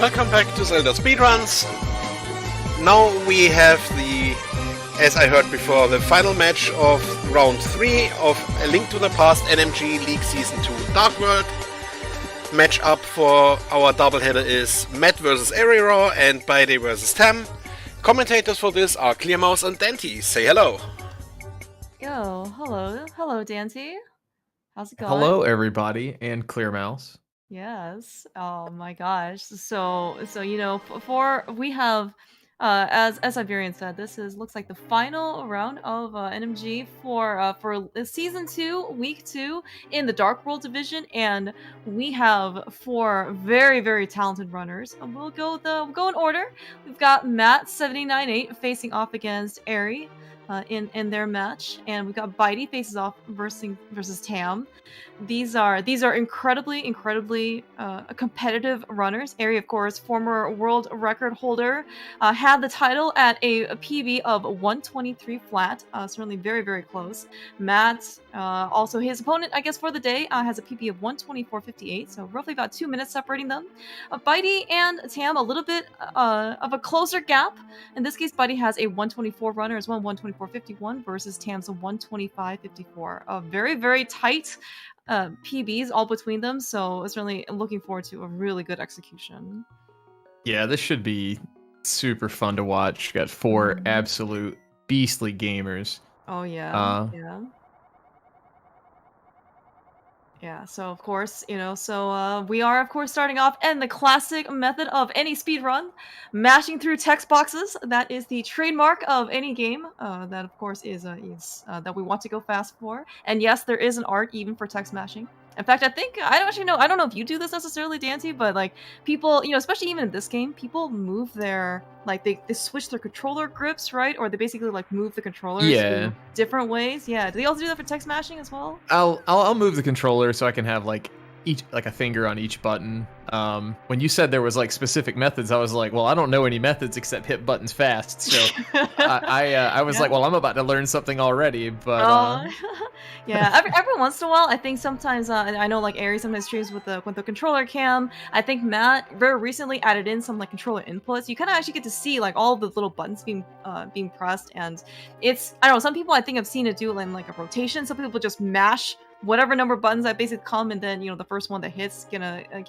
Welcome back to Zelda Speedruns. Now we have the, as I heard before, the final match of round 3 of A Link to the Past NMG League Season 2 Dark World. Match up for our doubleheader is Matt versus Eriror and bydey versus Tam. Commentators for this are Clearmouse and Dante. Say hello. Yo, hello Dante. How's it going? Hello everybody and Clearmouse. Yes. Oh my gosh. So you know, we have as Iberian said, this looks like the final round of NMG for season 2, week 2 in the Dark World division, and we have 4 very talented runners. We'll go in order. We've got matt7898 facing off against Eri in their match, and we've got bydey faces off versus Tam. These are incredibly competitive runners. Eri, of course, former world record holder, had the title at a PB of 123 flat. Certainly very close. Matt, also his opponent, I guess, for the day, has a PB of 124.58. So roughly about 2 minutes separating them. Bydey and Tam, a little bit of a closer gap. In this case, bydey has a 124 runner as well, 124.51 versus Tam's a 125.54. Very tight PBs all between them, so certainly looking forward to a really good execution. Yeah, this should be super fun to watch. Got 4 absolute beastly gamers. Oh yeah. Yeah, so of course, you know, we are of course starting off in the classic method of any speed run, mashing through text boxes. That is the trademark of any game. That of course is that we want to go fast for. And yes, there is an art even for text mashing. In fact, I don't know if you do this necessarily, Dante, but like people, you know, especially even in this game, people move their, like they switch their controller grips, right? Or they basically like move the controllers in different ways. Yeah, do they also do that for text mashing as well? I'll move the controller so I can have like a finger on each button. When you said there was like specific methods, I was like, well, I don't know any methods except hit buttons fast. So I was like, well, I'm about to learn something already. But yeah, every once in a while, I think sometimes I know like Eri sometimes streams with the controller cam. I think Matt very recently added in some like controller inputs. You kind of actually get to see like all the little buttons being pressed, and it's, I don't know, some people I think I've seen it do in like a rotation. Some people just mash whatever number of buttons that basically come, and then, you know, the first one that hits can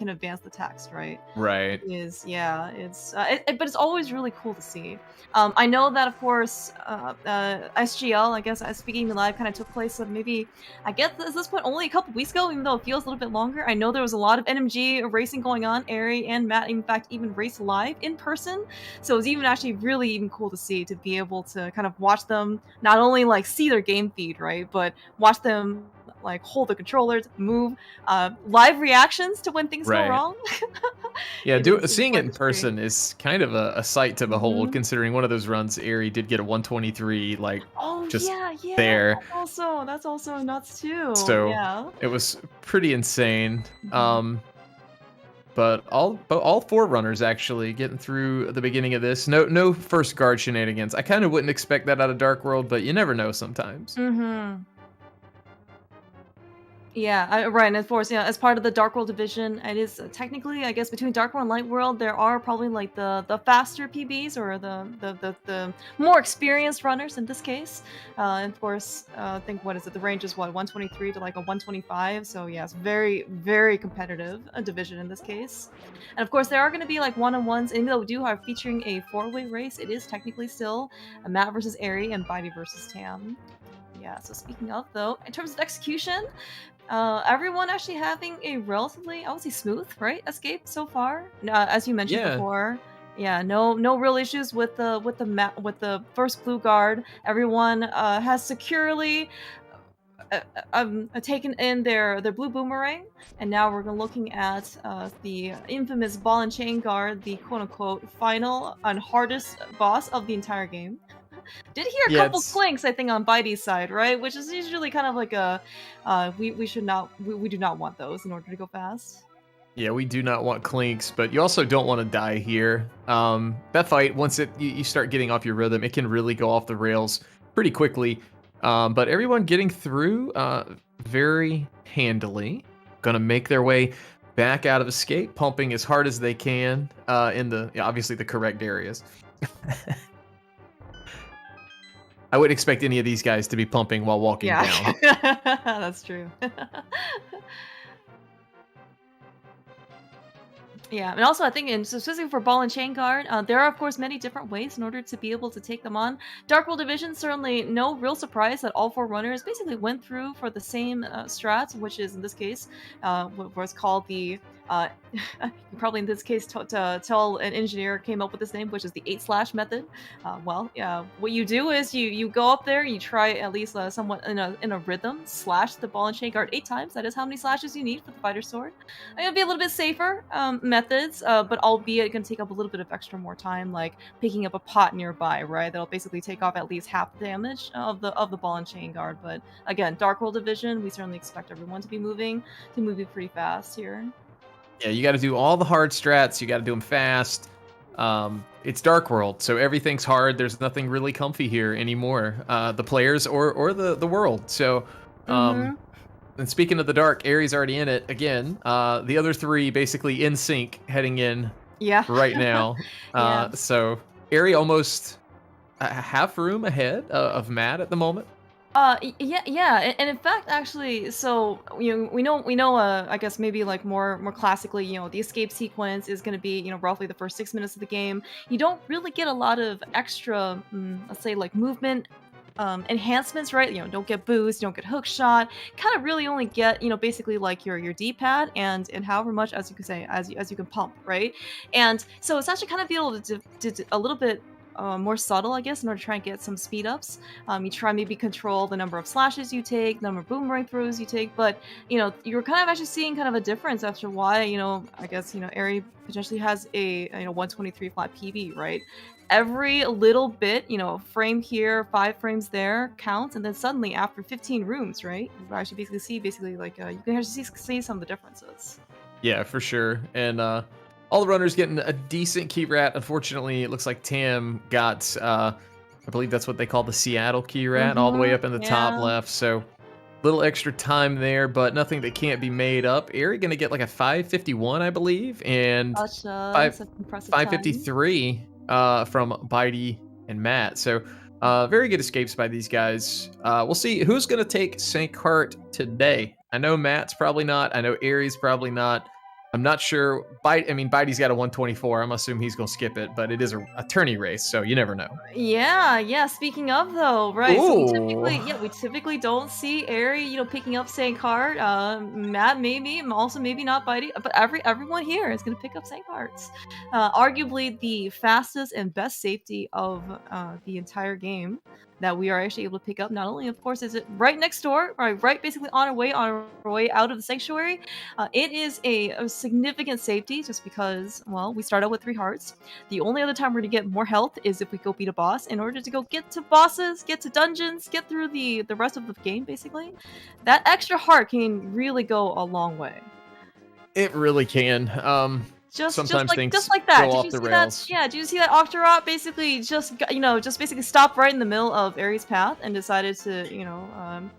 advance the text, right? Right. But it's always really cool to see. I know that of course SGL, I guess, Speaking Live, kind of took place of maybe, I guess at this point only a couple weeks ago, even though it feels a little bit longer. I know there was a lot of NMG racing going on. Eri and Matt, in fact, even raced live in person, so it was actually really cool to see, to be able to kind of watch them, not only like see their game feed, right, but watch them like hold the controllers, move, live reactions to when things go wrong. Yeah, seeing it in person is kind of a sight to behold, considering one of those runs, Eri did get a 123, like, there. That's also nuts too. So yeah, it was pretty insane. But all 4 runners actually getting through the beginning of this. No first guard shenanigans. I kind of wouldn't expect that out of Dark World, but you never know sometimes. Yeah, right, and of course, yeah, as part of the Dark World division, it is technically, I guess, between Dark World and Light World, there are probably like the faster PBs, or the more experienced runners in this case. And of course, I think, what is it? The range is what, 123 to like a 125. So yeah, it's very competitive division in this case. And of course, there are going to be like one-on-ones, and even though we do have featuring a 4-way race, it is technically still a Matt versus Eri and bydey versus Tam. Yeah, so speaking of, though, in terms of execution, everyone actually having a relatively, I would say, smooth, right, escape so far. As you mentioned before, yeah, no real issues with the first blue guard. Everyone has securely taken in their blue boomerang, and now we're looking at the infamous ball and chain guard, the quote-unquote final and hardest boss of the entire game. Did hear a couple clinks, I think, on bydey's side, right? Which is usually kind of like a we do not want those in order to go fast. Yeah, we do not want clinks, but you also don't want to die here. That fight, once you start getting off your rhythm, it can really go off the rails pretty quickly. But everyone getting through very handily, gonna make their way back out of escape, pumping as hard as they can in the obviously the correct areas. I wouldn't expect any of these guys to be pumping while walking down. That's true. Yeah, and also I think, specifically for ball and chain guard, there are of course many different ways in order to be able to take them on. Dark World Division, certainly no real surprise that all 4 runners basically went through for the same strat, which is in this case what was called the probably in this case tell an engineer came up with this name, which is the 8/ method. Well, what you do is you go up there, you try at least somewhat in a rhythm slash the ball and chain guard 8 times. That is how many slashes you need for the fighter sword. It'll be a little bit safer methods, but albeit it can take up a little bit of extra more time, like picking up a pot nearby, right? That'll basically take off at least half the damage of the ball and chain guard. But again, Dark World Division, we certainly expect everyone to be moving pretty fast here. Yeah, you got to do all the hard strats. You got to do them fast. It's Dark World, so everything's hard. There's nothing really comfy here anymore. The players or the world. So, and speaking of the dark, Aries already in it again. The other 3 basically in sync heading in. Yeah. Right now. Yeah. So Aerie almost half room ahead of Matt at the moment. Yeah, and in fact, actually, so we know. I guess maybe like more classically, the escape sequence is going to be roughly the first 6 minutes of the game. You don't really get a lot of extra, let's say like movement enhancements, right? Don't get boost, don't get hook shot. Kind of really only get basically like your D-pad and however much as you can say as you can pump, right? And so it's actually kind of be able to do a little bit more subtle, I guess, in order to try and get some speed ups. You try maybe control the number of slashes you take, the number of boomerang throws you take, but you're kind of actually seeing kind of a difference after why I guess Aerie potentially has a 123 flat PB, right? Every little bit, frame here, 5 frames there counts, and then suddenly after 15 rooms, right, you actually basically see like you can actually see some of the differences. Yeah, for sure. And all the runners getting a decent key rat. Unfortunately, it looks like Tam got, I believe that's what they call the Seattle key rat, all the way up in the top left. So a little extra time there, but nothing that can't be made up. Aerie going to get like a 551, I believe, and 553 from bydey and Matt. So very good escapes by these guys. We'll see who's going to take St. Cart today. I know Matt's probably not. I know Aerie's probably not. I'm not sure. bydey's got a 124. I'm assuming he's going to skip it, but it is a tourney race, so you never know. Yeah. Speaking of, though, right? So we typically don't see Aerie, picking up St. Cart. Matt maybe, also maybe not bydey, but everyone here is going to pick up St. Carts. Arguably the fastest and best safety of the entire game that we are actually able to pick up. Not only, of course, is it right next door, right basically on our way out of the sanctuary. It is a significant safety just because, well, we start out with 3 hearts. The only other time we're going to get more health is if we go beat a boss. In order to go get to bosses, get to dungeons, get through the rest of the game, basically, that extra heart can really go a long way. It really can. Sometimes things just like that. go off the rails. Did you see that Octorok basically just basically stopped right in the middle of Aerie's path and decided to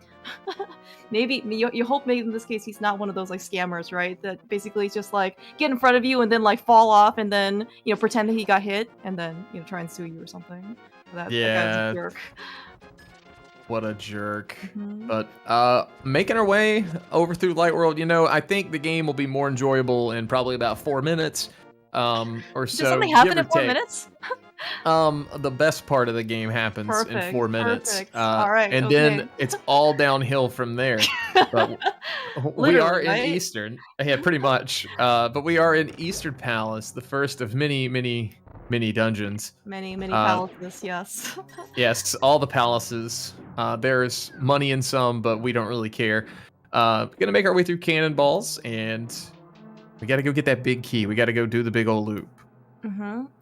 maybe you hope maybe in this case he's not one of those like scammers, right? That basically just like get in front of you and then like fall off and then pretend that he got hit and then try and sue you or something. That guy's a jerk. What a jerk. But making our way over through Light World, I think the game will be more enjoyable in probably about 4 minutes or so. Does something happen in 4 minutes? The best part of the game happens in 4 minutes. All right, and then it's all downhill from there. But we are in Eastern. Yeah, pretty much. But we are in Eastern Palace, the first of many dungeons. Many palaces, yes. Yes, all the palaces. There's money in some, but we don't really care. Gonna make our way through cannonballs, and we gotta go get that big key. We gotta go do the big old loop.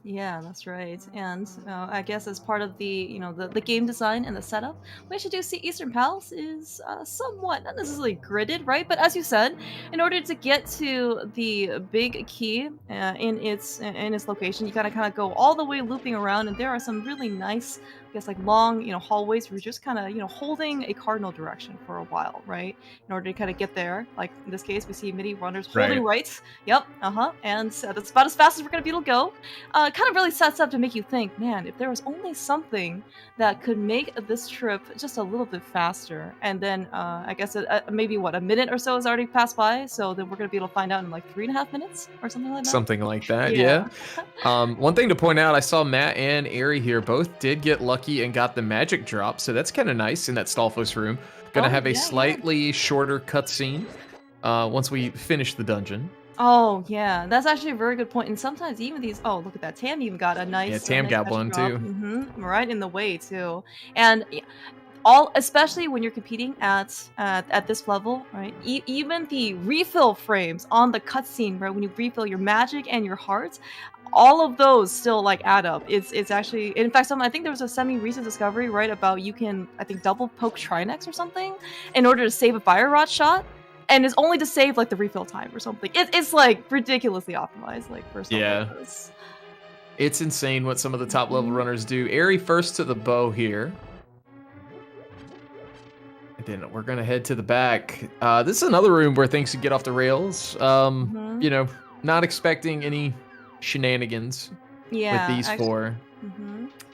Yeah, that's right. And I guess as part of the the game design and the setup, we actually do see Eastern Palace is somewhat not necessarily gridded, right? But as you said, in order to get to the big key in its location, you gotta kind of go all the way looping around, and there are some really nice guess like long, hallways where you're just kind of, holding a cardinal direction for a while, right? In order to kind of get there. Like in this case, we see MIDI runners holding right. Yep. And so that's about as fast as we're gonna be able to go. It kind of really sets up to make you think, man, if there was only something that could make this trip just a little bit faster, and then I guess maybe a minute or so has already passed by, so then we're gonna be able to find out in like 3.5 minutes or something like that. Something like that, yeah. One thing to point out, I saw Matt and Eri here both did get lucky and got the magic drop, so that's kind of nice in that Stalfos room. Gonna have a slightly shorter cutscene once we finish the dungeon. Oh, yeah, that's actually a very good point. And sometimes even these, oh, look at that, Tam even got a nice... Yeah, Tam got one too. Right in the way too. And especially when you're competing at this level, right? Even the refill frames on the cutscene, right? When you refill your magic and your hearts, all of those still like add up. It's actually, in fact, I think there was a semi-recent discovery, right, about you can, I think, double poke Trinex or something in order to save a fire rod shot. And it's only to save like the refill time or something. It's like ridiculously optimized, like for something like this. It's insane what some of the top level runners do. Eri first to the bow here. And then we're gonna head to the back. This is another room where things could get off the rails. You know, not expecting any shenanigans with these four.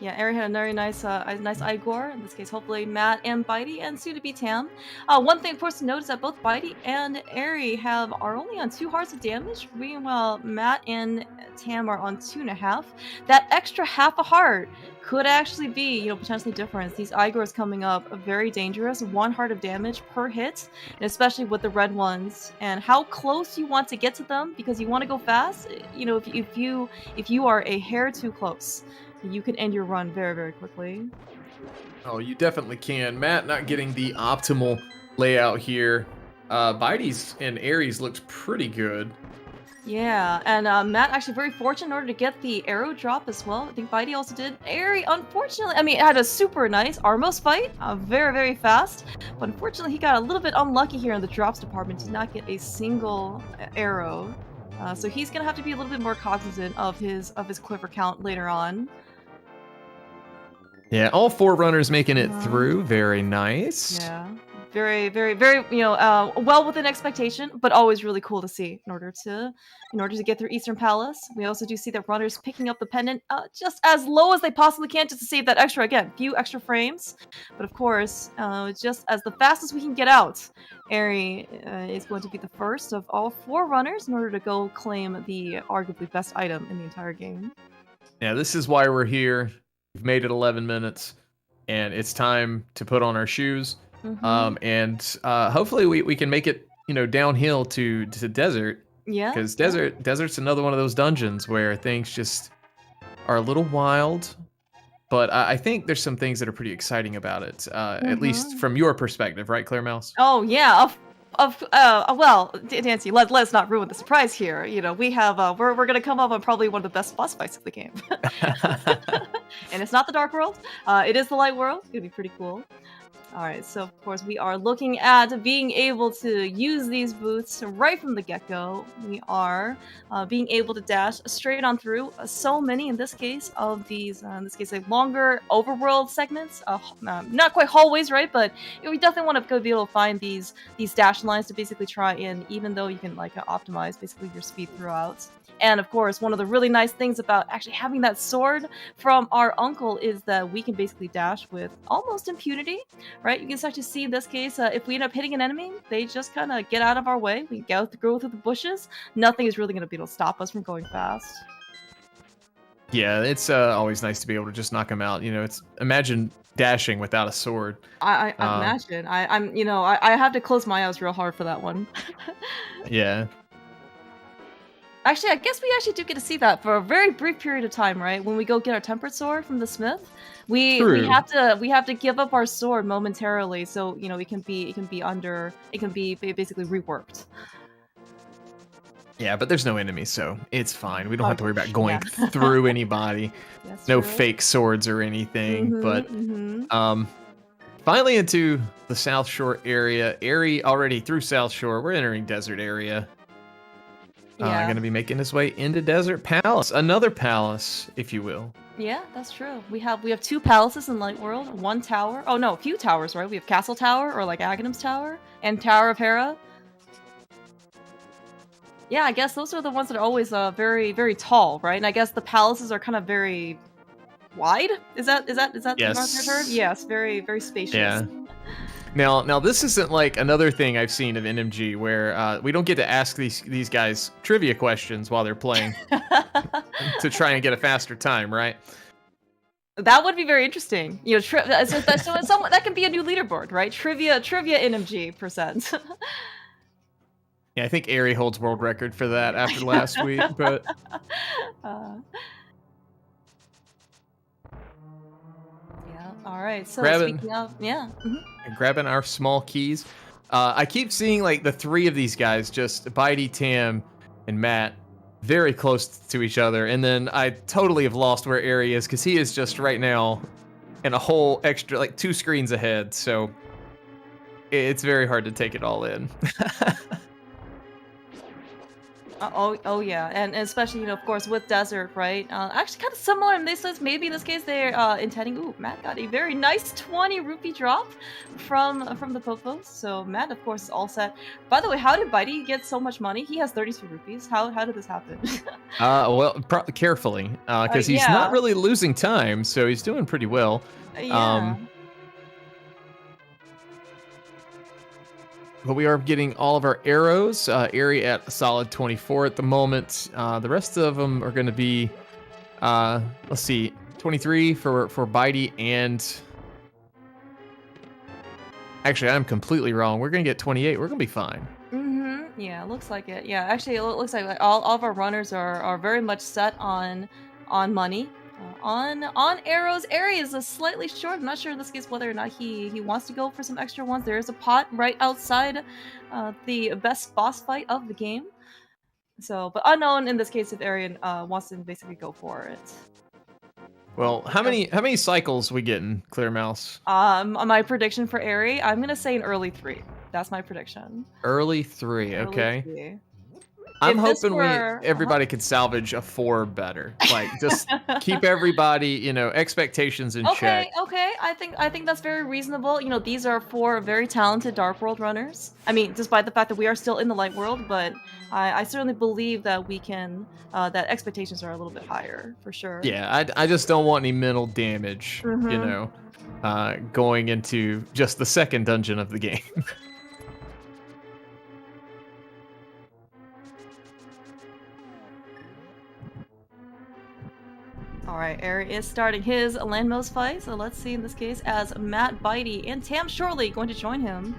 Yeah, Eri had a very nice Igor. In this case, hopefully Matt and bydey, and soon to be Tam. One thing, of course, to note is that both bydey and Eri are only on 2 hearts of damage. Meanwhile, Matt and Tam are on 2.5. That extra half a heart could actually be, potentially different. These Igors coming up very dangerous. 1 heart of damage per hit, and especially with the red ones, and how close you want to get to them because you want to go fast. If you are a hair too close, you can end your run very, very quickly. Oh, you definitely can. Matt not getting the optimal layout here. bydey's and Eri's looks pretty good. Yeah, and Matt actually very fortunate in order to get the arrow drop as well. I think bydey also did. Eri, unfortunately, it had a super nice Armos fight, very, very fast. But unfortunately, he got a little bit unlucky here in the drops department, did not get a single arrow. So he's gonna have to be a little bit more cognizant of his quiver count later on. Yeah, all 4 runners making it through. Very nice. Yeah, very, very, very, well within expectation, but always really cool to see in order to get through Eastern Palace. We also do see that runners picking up the pendant just as low as they possibly can, just to save that few extra frames. But of course, just as the fastest we can get out, Eri is going to be the first of all 4 runners in order to go claim the arguably best item in the entire game. Yeah, this is why we're here. We've made it 11 minutes, and it's time to put on our shoes. And hopefully we can make it, downhill to desert. Yeah. Because desert's another one of those dungeons where things just are a little wild. But I think there's some things that are pretty exciting about it, at least from your perspective, right, Claire Mouse? Oh yeah, well, Dancy, let's not ruin the surprise here. We have we're gonna come up on probably one of the best boss fights of the game, and it's not the Dark World. It is the Light World. It's gonna be pretty cool. Alright, so of course we are looking at being able to use these boots right from the get-go. We are being able to dash straight on through so many, in this case, of these, like longer overworld segments. Not quite hallways, right? But we definitely want to be able to find these dash lines to basically try and, even though you can optimize basically your speed throughout. And of course, one of the really nice things about actually having that sword from our uncle is that we can basically dash with almost impunity, right? You can start to see in this case, if we end up hitting an enemy, they just kind of get out of our way. We go through the bushes. Nothing is really going to be able to stop us from going fast. Yeah, it's always nice to be able to just knock them out. Imagine dashing without a sword. I imagine. I have to close my eyes real hard for that one. Yeah. Actually, I guess we actually do get to see that for a very brief period of time, right? When we go get our tempered sword from the smith, we have to give up our sword momentarily, so it can be basically reworked. Yeah, but there's no enemies, so it's fine. We don't have to worry about going through anybody. No fake swords or anything. But finally into the South Shore area. Eri already through South Shore. We're entering desert area. Going to be making his way into Desert Palace. Another palace, if you will. Yeah, that's true. We have 2 palaces in Light World, 1 tower. Oh no, a few towers, right? We have Castle Tower, or like Aghanim's Tower, and Tower of Hera. Yeah, I guess those are the ones that are always very, very tall, right? And I guess the palaces are kind of very wide. Is that the appropriate term? Yes. Yes, very, very spacious. Yeah. Now this isn't like another thing I've seen of NMG where we don't get to ask these guys trivia questions while they're playing to try and get a faster time, right? That would be very interesting. You know, so that can be a new leaderboard, right? Trivia NMG %. Yeah, I think Eri holds world record for that after last week, but yeah. All right. So Grabbing- speaking of, yeah. grabbing our small keys. I keep seeing like the 3 of these guys, just bydey, Tam, and Matt, very close to each other, and then I totally have lost where Eri is because he is just right now in a whole extra like 2 screens ahead. So it's very hard to take it all in. Oh yeah, and especially, you know, of course, with Desert, right? Actually, kind of similar in this sense. Maybe in this case they're intending. Ooh, Matt got a very nice 20 rupee drop from the Popos. So Matt, of course, is all set. By the way, how did bydey get so much money? He has 32 rupees. How did this happen? Well, carefully, because he's not really losing time, so he's doing pretty well. Yeah. But we are getting all of our arrows. Eri at a solid 24 at the moment. The rest of them are going to be, let's see, 23 for bydey, and actually, I'm completely wrong. We're going to get 28. We're going to be fine. Yeah, looks like it. Yeah, actually, it looks like all of our runners are very much set on money. On arrows, Eri is slightly short. I'm not sure in this case whether or not he wants to go for some extra ones. There is a pot right outside the best boss fight of the game. So, but unknown in this case if Eri wants to basically go for it. Well, how many cycles we getting, Clear Mouse? My prediction for Eri, I'm gonna say an early 3. That's my prediction. Early 3, okay. Early 3. I'm hoping everybody could salvage a 4 better. Like, just keep everybody, you know, expectations in check. Okay. I think that's very reasonable. You know, these are 4 very talented Dark World runners. I mean, despite the fact that we are still in the Light World, but I certainly believe that we can, that expectations are a little bit higher, for sure. Yeah, I just don't want any mental damage, you know, going into just the second dungeon of the game. Alright, Eri is starting his landmost fight, so let's see in this case as Matt, bydey, and Tam shortly going to join him.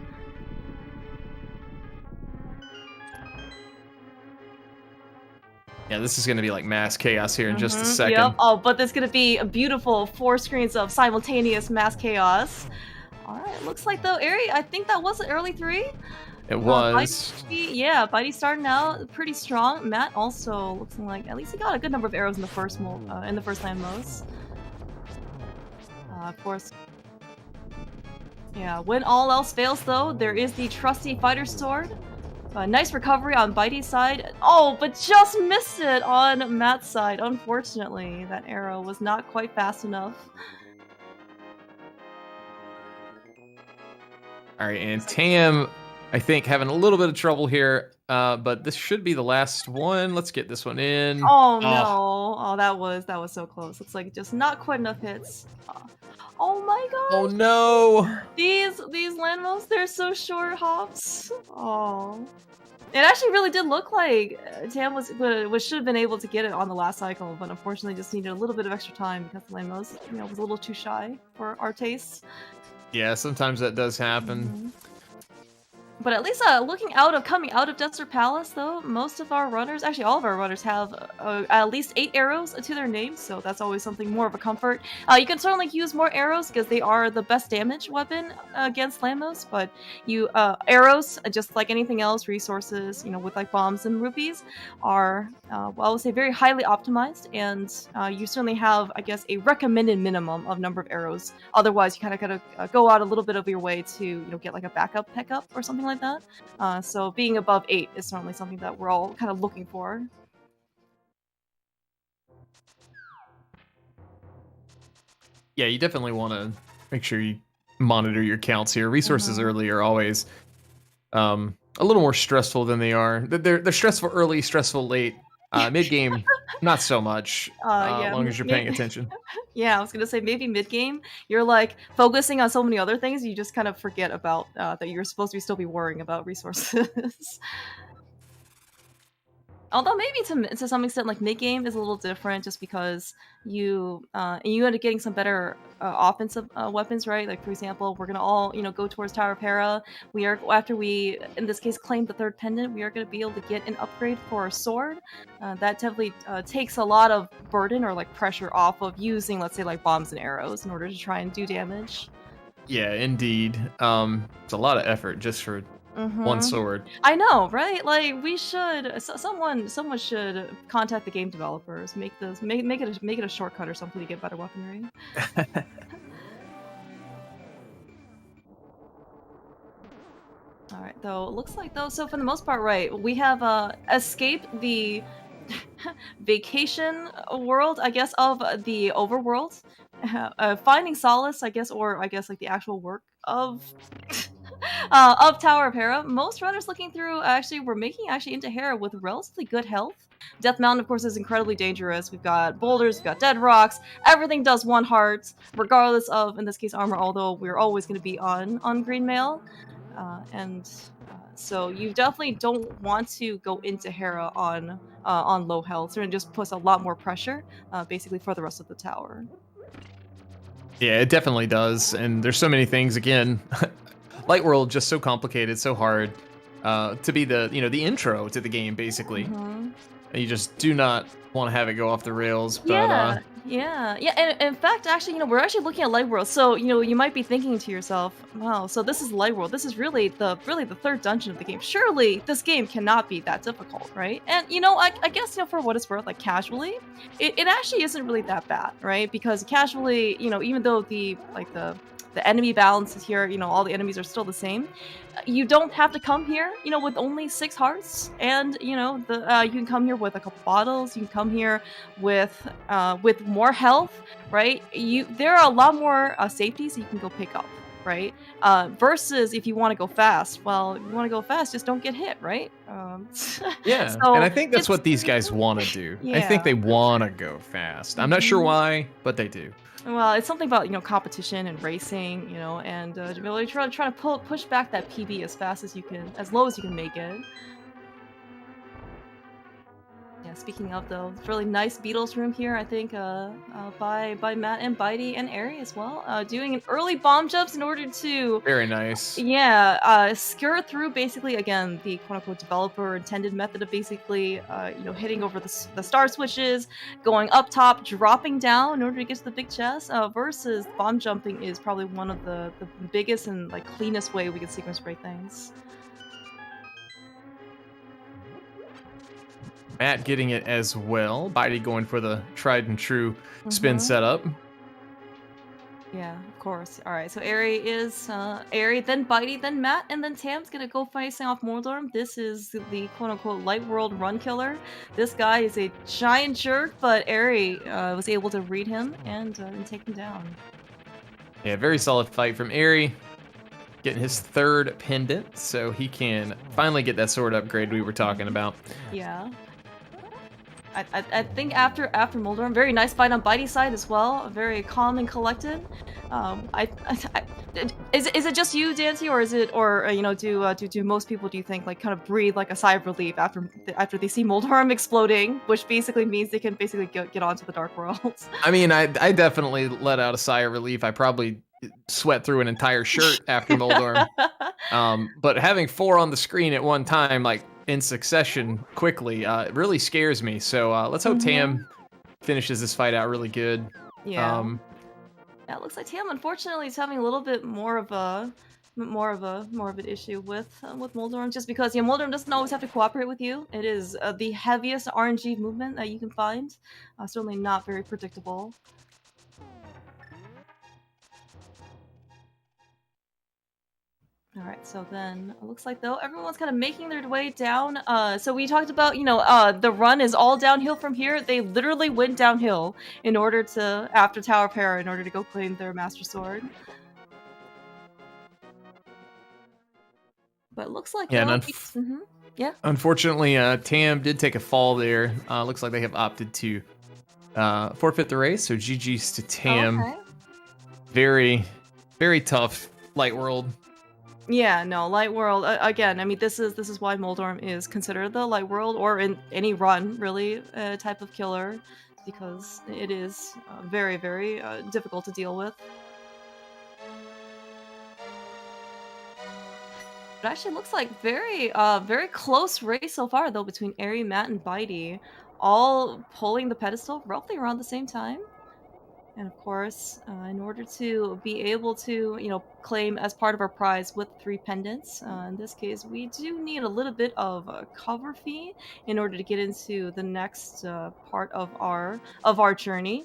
Yeah, this is going to be like mass chaos here in just a second. Yep. Oh, but there's going to be a beautiful 4 screens of simultaneous mass chaos. Alright, looks like though, Eri, I think that was an early 3. It was. bydey starting out pretty strong. Matt also looks like at least he got a good number of arrows in the first landmost. Of course. Yeah, when all else fails though, there is the trusty fighter sword. Nice recovery on bydey's side. Oh, but just missed it on Matt's side. Unfortunately, that arrow was not quite fast enough. All right, and Tam, I think, having a little bit of trouble here, but this should be the last one. Let's get this one in. Oh no! Oh, that was so close. Looks like just not quite enough hits. Oh my god! Oh no! These landmosts, they're so short hops. Oh, it actually really did look like Tam should have been able to get it on the last cycle, but unfortunately just needed a little bit of extra time because the landmost, you know, was a little too shy for our tastes. Yeah, sometimes that does happen. But at least coming out of Desert Palace, though, most of our runners, actually all of our runners, have at least 8 arrows to their names, so that's always something more of a comfort. You can certainly use more arrows because they are the best damage weapon against landmosts, but arrows, just like anything else, resources, you know, with like bombs and rupees, are, well, I would say very highly optimized, and you certainly have, I guess, a recommended minimum of number of arrows. Otherwise, you kind of gotta go out a little bit of your way to, you know, get like a backup pickup or something like that. So being above 8 is certainly something that we're all kind of looking for. Yeah, you definitely want to make sure you monitor your counts here. Resources early are always a little more stressful than they are. They're stressful early, stressful late. Mid game, not so much. Yeah, As long as you're paying attention. Yeah, I was gonna say maybe mid game you're like focusing on so many other things you just kind of forget about that you're supposed to still be worrying about resources. Although maybe to some extent, like mid game is a little different, just because you end up getting some better offensive weapons, right? Like for example, we're gonna all go towards Tower of Hera. We are, after we in this case claim the third pendant, we are gonna be able to get an upgrade for our sword. That definitely takes a lot of burden or like pressure off of using, let's say, like bombs and arrows in order to try and do damage. Yeah, indeed. It's a lot of effort just for one sword. I know, right? Like we should, someone should contact the game developers, make it a shortcut or something to get better weaponry. All right, though it looks like so for the most part, right, we have escaped the vacation world, I guess, of the overworld, finding solace, I guess, or I guess like the actual work of of Tower of Hera. Most runners looking through actually were making into Hera with relatively good health. Death Mountain, of course, is incredibly dangerous. We've got boulders, we've got dead rocks. Everything does 1 heart, regardless of, in this case, armor. Although we're always going to be on green mail, so you definitely don't want to go into Hera on low health. So it just puts a lot more pressure, basically, for the rest of the tower. Yeah, it definitely does. And there's so many things. Again, Light World just so complicated, so hard to be the the intro to the game, basically. And you just do not want to have it go off the rails. But yeah. And in fact, actually, we're actually looking at Light World. So you might be thinking to yourself, wow, so this is Light World. This is really the third dungeon of the game. Surely this game cannot be that difficult, right? And I guess for what it's worth, like casually, it actually isn't really that bad, right? Because casually, even though the enemy balance is here, all the enemies are still the same. You don't have to come here, with only 6 hearts, and you can come here with a couple bottles. You can come here with more health, right? There are a lot more safeties you can go pick up, right? Versus if you want to go fast. Well, if you want to go fast, just don't get hit, right? Yeah, so and I think that's what these guys want to do. Yeah. I think they want to go fast. I'm not sure why, but they do. Well, it's something about competition and racing, and really trying to push back that PB as fast as you can, as low as you can make it. Yeah, speaking of though, it's really nice Beatles room here, I think, by Matt and bydey and Eri as well, doing an early bomb jumps in order to Very nice. Yeah, skirt through basically again the quote-unquote developer intended method of basically hitting over the star switches, going up top, dropping down in order to get to the big chest. Versus bomb jumping is probably one of the biggest and like cleanest way we can sequence break things. Matt getting it as well. bydey going for the tried and true spin setup. Yeah, of course. All right, so Eri is Eri, then bydey, then Matt, and then Tam's gonna go facing off Moldorm. This is the quote-unquote Light World run killer. This guy is a giant jerk, but Eri was able to read him and take him down. Yeah, very solid fight from Eri. Getting his 3rd pendant, so he can finally get that sword upgrade we were talking about. Yeah. I think after Moldorm, very nice fight on bydey's side as well. Very calm and collected. Is it just you, Dancy, or is it, or do most people, do you think, like kind of breathe like a sigh of relief after they see Moldorm exploding, which basically means they can basically get onto the Dark World? I mean, I definitely let out a sigh of relief. I probably sweat through an entire shirt after Moldorm. But having 4 on the screen at one time, like in succession quickly, it really scares me. So let's hope Tam finishes this fight out really good. Yeah. Yeah, it looks like Tam unfortunately is having a little bit more of an issue with Moldorm, just because Moldorm doesn't always have to cooperate with you. It is the heaviest RNG movement that you can find. Certainly not very predictable. All right, so then it looks like though everyone's kind of making their way down. So we talked about, the run is all downhill from here. They literally went downhill in order to after Tower Para in order to go claim their Master Sword. But it looks like yeah. Unfortunately, Tam did take a fall there. Looks like they have opted to forfeit the race. So GG's to Tam. Okay. Very, very tough Light World. Yeah, no, Light World, again, I mean, this is why Moldorm is considered the Light World, or in any run, really, type of killer, because it is very, very difficult to deal with. It actually looks like very close race so far, though, between Eri, Matt, and bydey, all pulling the pedestal roughly around the same time. And of course, in order to be able to, claim as part of our prize with 3 pendants, in this case, we do need a little bit of a cover fee in order to get into the next part of our journey.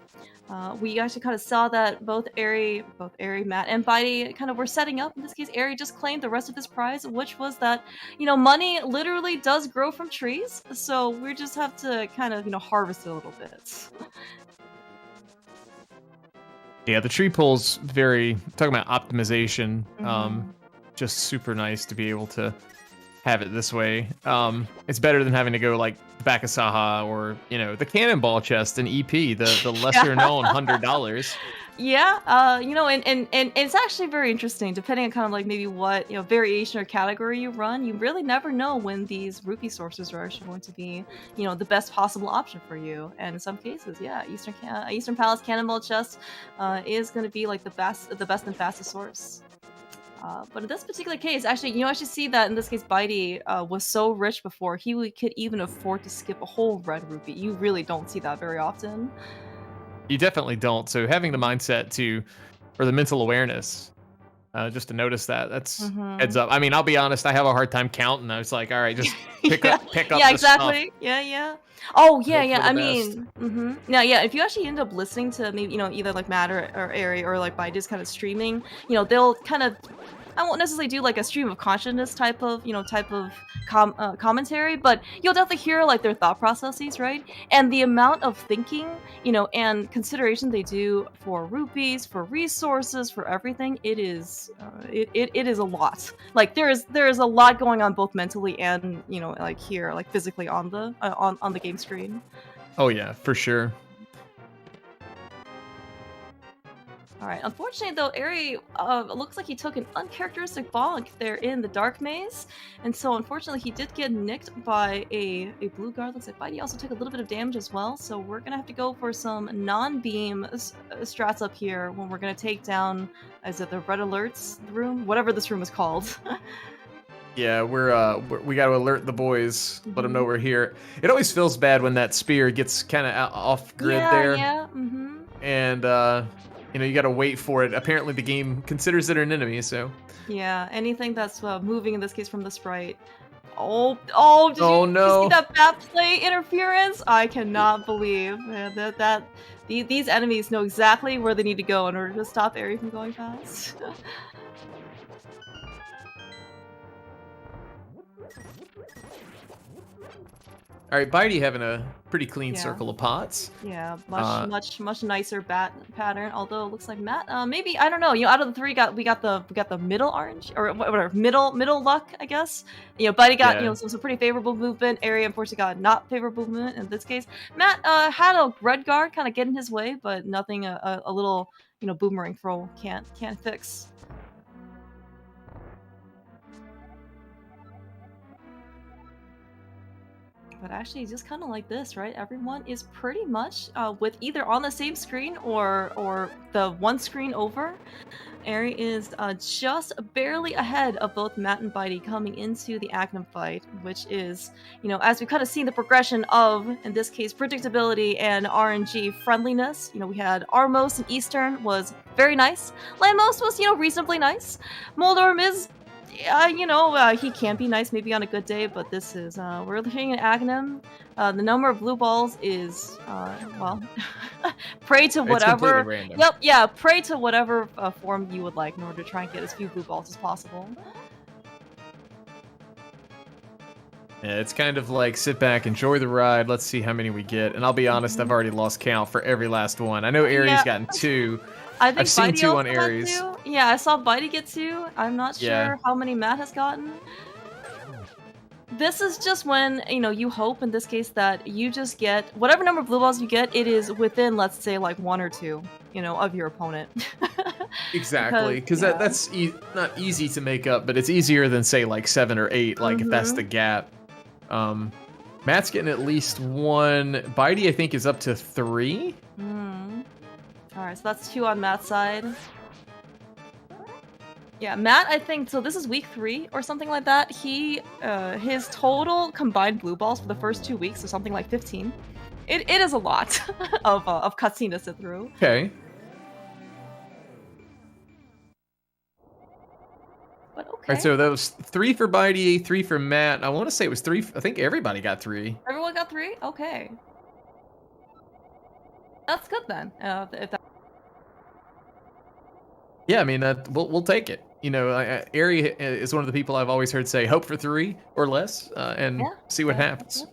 We actually kind of saw that both Eri, Matt, and bydey kind of were setting up. In this case, Eri just claimed the rest of his prize, which was that, money literally does grow from trees. So we just have to kind of, harvest it a little bit. Yeah, the tree pull's talking about optimization, just super nice to be able to have it this way. It's better than having to go like back of Saha or, the cannonball chest in EP, the lesser known $100. Yeah, and it's actually very interesting, depending on kind of like maybe what, variation or category you run, you really never know when these rupee sources are actually going to be, the best possible option for you. And in some cases, yeah, Eastern Palace Cannonball Chest is going to be like the best and fastest source. But in this particular case, actually, I should see that in this case, bydey was so rich before, he could even afford to skip a whole red rupee. You really don't see that very often. You definitely don't. So having the mindset or the mental awareness, just to notice that's heads up. I mean, I'll be honest, I have a hard time counting. I was like, all right, just pick up yeah, exactly. Stuff. Yeah. Oh, yeah. I mean, yeah. If you actually end up listening to maybe, either like Matt or Eri or like bydey just kind of streaming, they'll kind of, I won't necessarily do like a stream of consciousness type of commentary, but you'll definitely hear like their thought processes, right? And the amount of thinking, and consideration they do for rupees, for resources, for everything, it is a lot. Like there is a lot going on both mentally and like here, like physically on the game screen. Oh yeah, for sure. Alright, unfortunately though, Eri looks like he took an uncharacteristic bonk there in the Dark Maze, and so unfortunately he did get nicked by a blue guard. Looks like bydey also took a little bit of damage as well, so we're gonna have to go for some non-beam strats up here when we're gonna take down, is it the Red Alerts room? Whatever this room is called. Yeah, we got to alert the boys, let them know we're here. It always feels bad when that spear gets kind of off grid there. Yeah, And you got to wait for it. Apparently the game considers it an enemy, so. Yeah, anything that's moving, in this case from the sprite. Did you see that bat play interference? I cannot believe that these enemies know exactly where they need to go in order to stop Eri from going fast. All right, bydey having a pretty clean circle of pots. Yeah, much nicer bat pattern. Although it looks like Matt, maybe, I don't know. Out of the 3, we got the middle orange or whatever, middle luck, I guess. bydey got some pretty favorable movement. Eri unfortunately got not favorable movement in this case. Matt had a red guard kind of get in his way, but nothing a little boomerang throw can't fix. But actually, just kind of like this, right? Everyone is pretty much with either on the same screen or the one screen over. Eri is just barely ahead of both Matt and bydey coming into the Agnum fight, which is, as we kind of see the progression of, in this case, predictability and RNG friendliness. We had Armos and Eastern was very nice. Lamos was, reasonably nice. Moldorm is... he can be nice maybe on a good day, but this is, we're looking at Agnum. The number of blue balls is, pray to whatever. It's completely random. Yep, yeah, pray to whatever form you would like in order to try and get as few blue balls as possible. Yeah, it's kind of like sit back, enjoy the ride. Let's see how many we get. And I'll be honest, I've already lost count for every last one. I know Aries gotten 2. I think I've seen bydey 2 on also got Aries. 2. Yeah, I saw bydey get 2. I'm not Yeah. sure how many Matt has gotten. This is just when, you hope in this case that you just get whatever number of blue balls you get, it is within, let's say, like 1 or 2, of your opponent. Exactly, because that's not easy to make up, but it's easier than, say, like 7 or 8, like if that's the gap. Matt's getting at least 1. bydey, I think, is up to 3. Alright, so that's 2 on Matt's side. Yeah, Matt, I think, so this is week 3 or something like that. His total combined blue balls for the first 2 weeks is something like 15. It is a lot of cutscene to sit through. Okay. But okay. All right, so that was 3 for bydey, 3 for Matt. I want to say it was 3. I think everybody got 3. Everyone got 3? Okay. That's good then. If that... Yeah, I mean, we'll take it. Ari is one of the people I've always heard say, hope for 3 or less, and see what happens.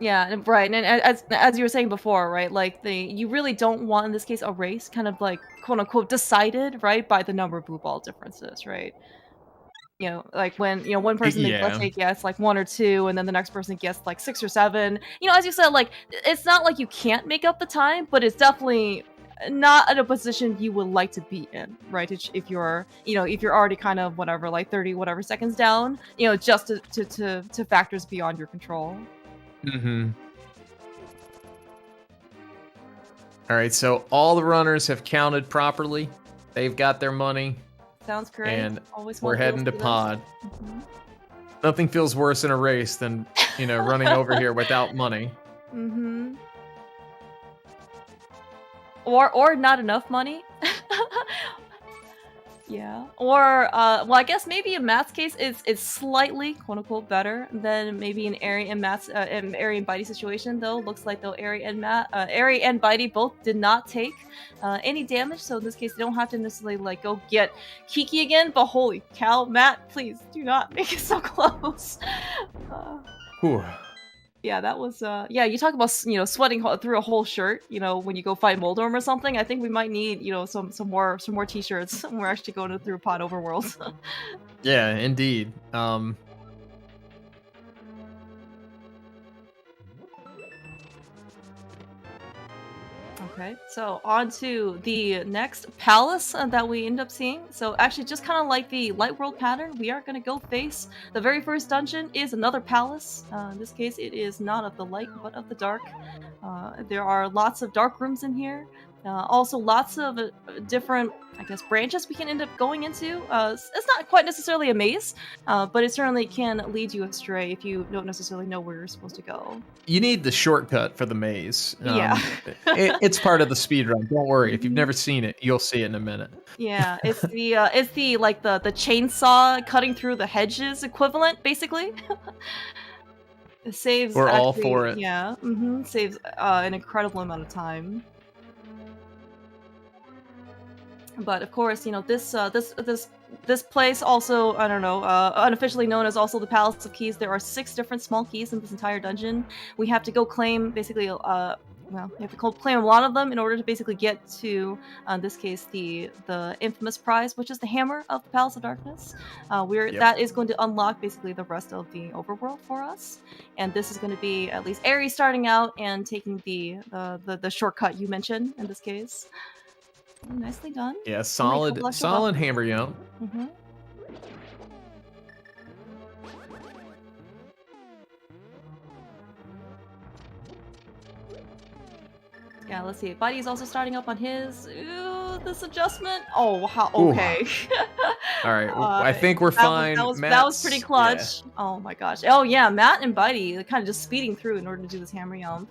Yeah, right. And as you were saying before, right? Like you really don't want in this case a race kind of like quote unquote decided, right, by the number of blue ball differences, right? Like when one person let's say gets like 1 or 2, and then the next person gets like 6 or 7. As you said, like it's not like you can't make up the time, but it's definitely not at a position you would like to be in, right? If you're already kind of whatever, like 30 whatever seconds down, just to factors beyond your control. All right, so all the runners have counted properly. They've got their money. Sounds great. And always we're heading to pod. Nothing feels worse in a race than running over here without money. Or not enough money. Yeah. Or well, I guess maybe in Matt's case it's slightly quote unquote better than maybe in Ari and Matt's Ari and bydey situation though. Looks like though Ari and bydey both did not take any damage, so in this case they don't have to necessarily like go get Kiki again. But holy cow, Matt, please do not make it so close. Yeah, that was yeah, you talk about sweating through a whole shirt, when you go fight Moldorm or something. I think we might need, some more t-shirts when we're actually going through pod overworld. Yeah, indeed. Okay, so on to the next palace that we end up seeing. So actually, just kind of like the light world pattern, we are going to go face the very first dungeon is another palace. In this case, it is not of the light, but of the dark. There are lots of dark rooms in here. Also, lots of different, I guess, branches we can end up going into. It's not quite necessarily a maze, but it certainly can lead you astray if you don't necessarily know where you're supposed to go. You need the shortcut for the maze. Yeah. It's part of the speedrun. Don't worry. If you've never seen it, you'll see it in a minute. Yeah, it's the like the chainsaw cutting through the hedges equivalent, basically. It saves. We're all for it. Yeah. Saves an incredible amount of time. But of course, this place also, I don't know, unofficially known as also the Palace of Keys. There are 6 different small keys in this entire dungeon. We have to go claim, basically, you have to claim a lot of them in order to basically get to, in this case, the infamous prize, which is the Hammer of the Palace of Darkness. That is going to unlock basically the rest of the overworld for us. And this is going to be at least Aerie starting out and taking the shortcut you mentioned in this case. Nicely done. Yeah, solid hammer jump. Yeah, let's see. bydey's also starting up on his. Ooh, this adjustment. Oh, how okay. All right, I think we're fine. That was pretty clutch. Yeah. Oh my gosh. Oh yeah, Matt and bydey kind of just speeding through in order to do this hammer jump.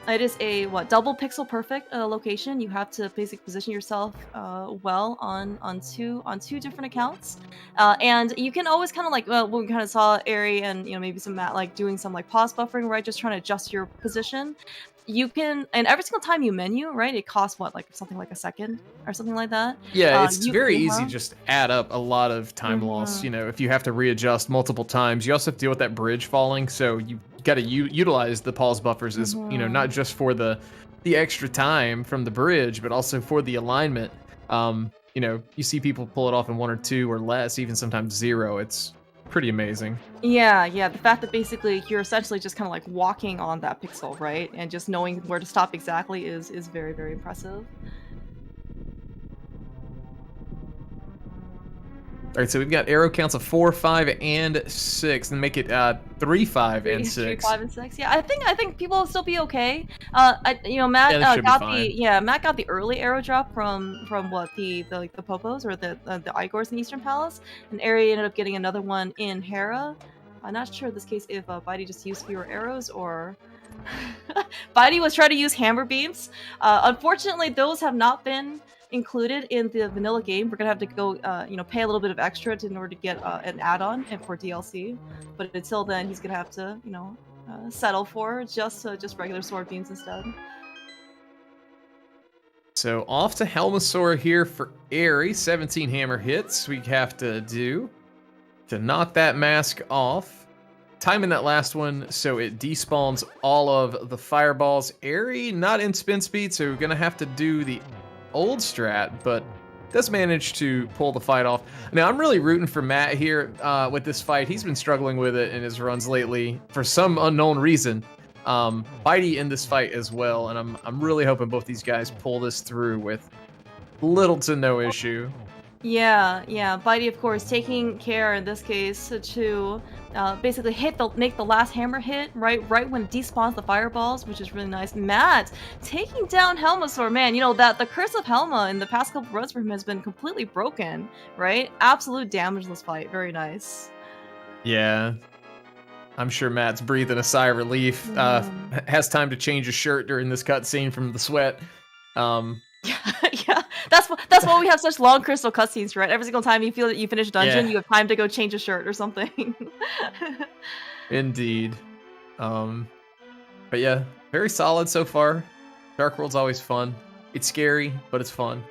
It is a double pixel perfect location. You have to basically position yourself well on two different accounts, and you can always kind of like we kind of saw Aerie and maybe some Matt like doing some like pause buffering, right? Just trying to adjust your position. you can, and every single time you menu, right, it costs what, like something like a second or something like that. Yeah, it's very easy just to add up a lot of time loss. Mhm. You know, if you have to readjust multiple times, you also have to deal with that bridge falling. So you got to utilize the pause buffers as, you know, not just for the extra time from the bridge, but also for the alignment. You know, you see people pull it off in 1 or 2 or less, even sometimes 0. It's pretty amazing. Yeah, the fact that basically you're essentially just kind of like walking on that pixel, right? And just knowing where to stop exactly is very, very impressive. All right, so we've got arrow counts of 4, 5, and 6, and make it 3, 5, and 6. 3, 5, and 6. Yeah, I think people will still be okay. You know, Yeah, they Matt should be got fine. Matt got the early arrow drop from what the Popos or the Igors in Eastern Palace, and Eri ended up getting another one in Hera. I'm not sure in this case if bydey just used fewer arrows or bydey was trying to use hammer beams. Unfortunately, those have not been included in the vanilla game. We're gonna have to go, you know, pay a little bit of extra in order to get an add-on and for DLC. But until then, he's gonna have to, you know, settle for just regular sword beams instead. So off to Helmasaur here for Eri. 17 hammer hits we have to do to knock that mask off. Timing that last one so it despawns all of the fireballs. Eri not in spin speed, so we're gonna have to do the old strat, but does manage to pull the fight off. Now, I'm really rooting for Matt here with this fight. He's been struggling with it in his runs lately for some unknown reason. bydey in this fight as well, and I'm really hoping both these guys pull this through with little to no issue. Yeah, bydey, of course, taking care in this case to basically make the last hammer hit right when it despawns the fireballs, which is really nice. Matt taking down Helmasaur, man. You know that the curse of Helma in the past couple runs for him has been completely broken, right? Absolute damageless fight, very nice. Yeah, I'm sure Matt's breathing a sigh of relief. Has time to change his shirt during this cutscene from the sweat. Yeah, that's why we have such long crystal cutscenes, right? Every single time you feel that you finish a dungeon, you have time to go change a shirt or something. Indeed. But yeah, very solid so far. Dark World's always fun. It's scary, but it's fun.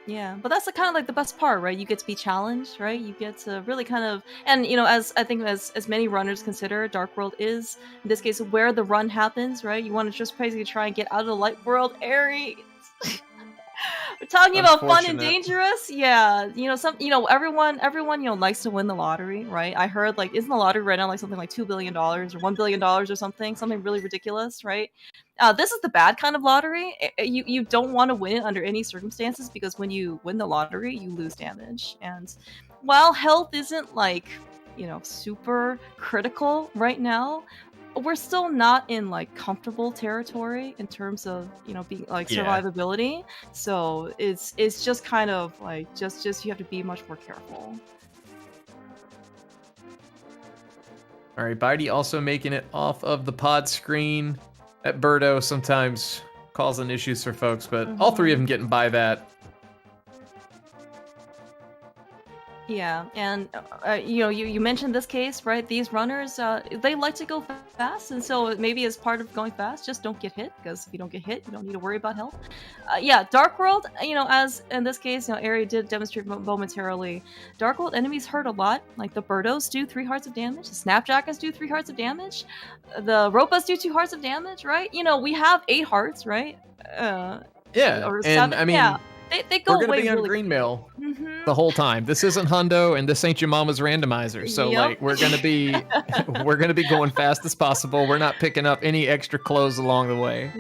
Yeah, but that's the kind of like the best part, right? You get to be challenged, right? You get to really kind of, and you know, as I think as many runners consider, Dark World is in this case where the run happens, right? You want to just basically try and get out of the light world. Eri. We're talking about fun and dangerous. Yeah, you know, everyone, you know, likes to win the lottery, right? I heard like, isn't the lottery right now like something like $2 billion or $1 billion or something really ridiculous, right? This is the bad kind of lottery. You don't want to win it under any circumstances, because when you win the lottery, you lose damage. And while health isn't like, you know, super critical right now, we're still not in like comfortable territory in terms of, you know, being like survivability. So it's just kind of like just you have to be much more careful. All right, bydey also making it off of the pod screen. That Birdo sometimes causing issues for folks, but all three of them getting by that. Yeah, and you know, you mentioned this case, right? These runners, they like to go fast, and so maybe as part of going fast, just don't get hit, because if you don't get hit, you don't need to worry about health. Yeah, Dark World, you know, as in this case, you know, Eri did demonstrate momentarily, Dark World enemies hurt a lot. Like the Birdos do 3 hearts of damage, the Snapjackers do 3 hearts of damage, the Ropas do 2 hearts of damage, right? You know, we have 8 hearts, right? Yeah, or and 7. I mean, yeah. They go we're gonna away be on really Greenmail the whole time. This isn't Hundo, and this ain't your mama's randomizer. So like, we're gonna be going fast as possible. We're not picking up any extra clothes along the way.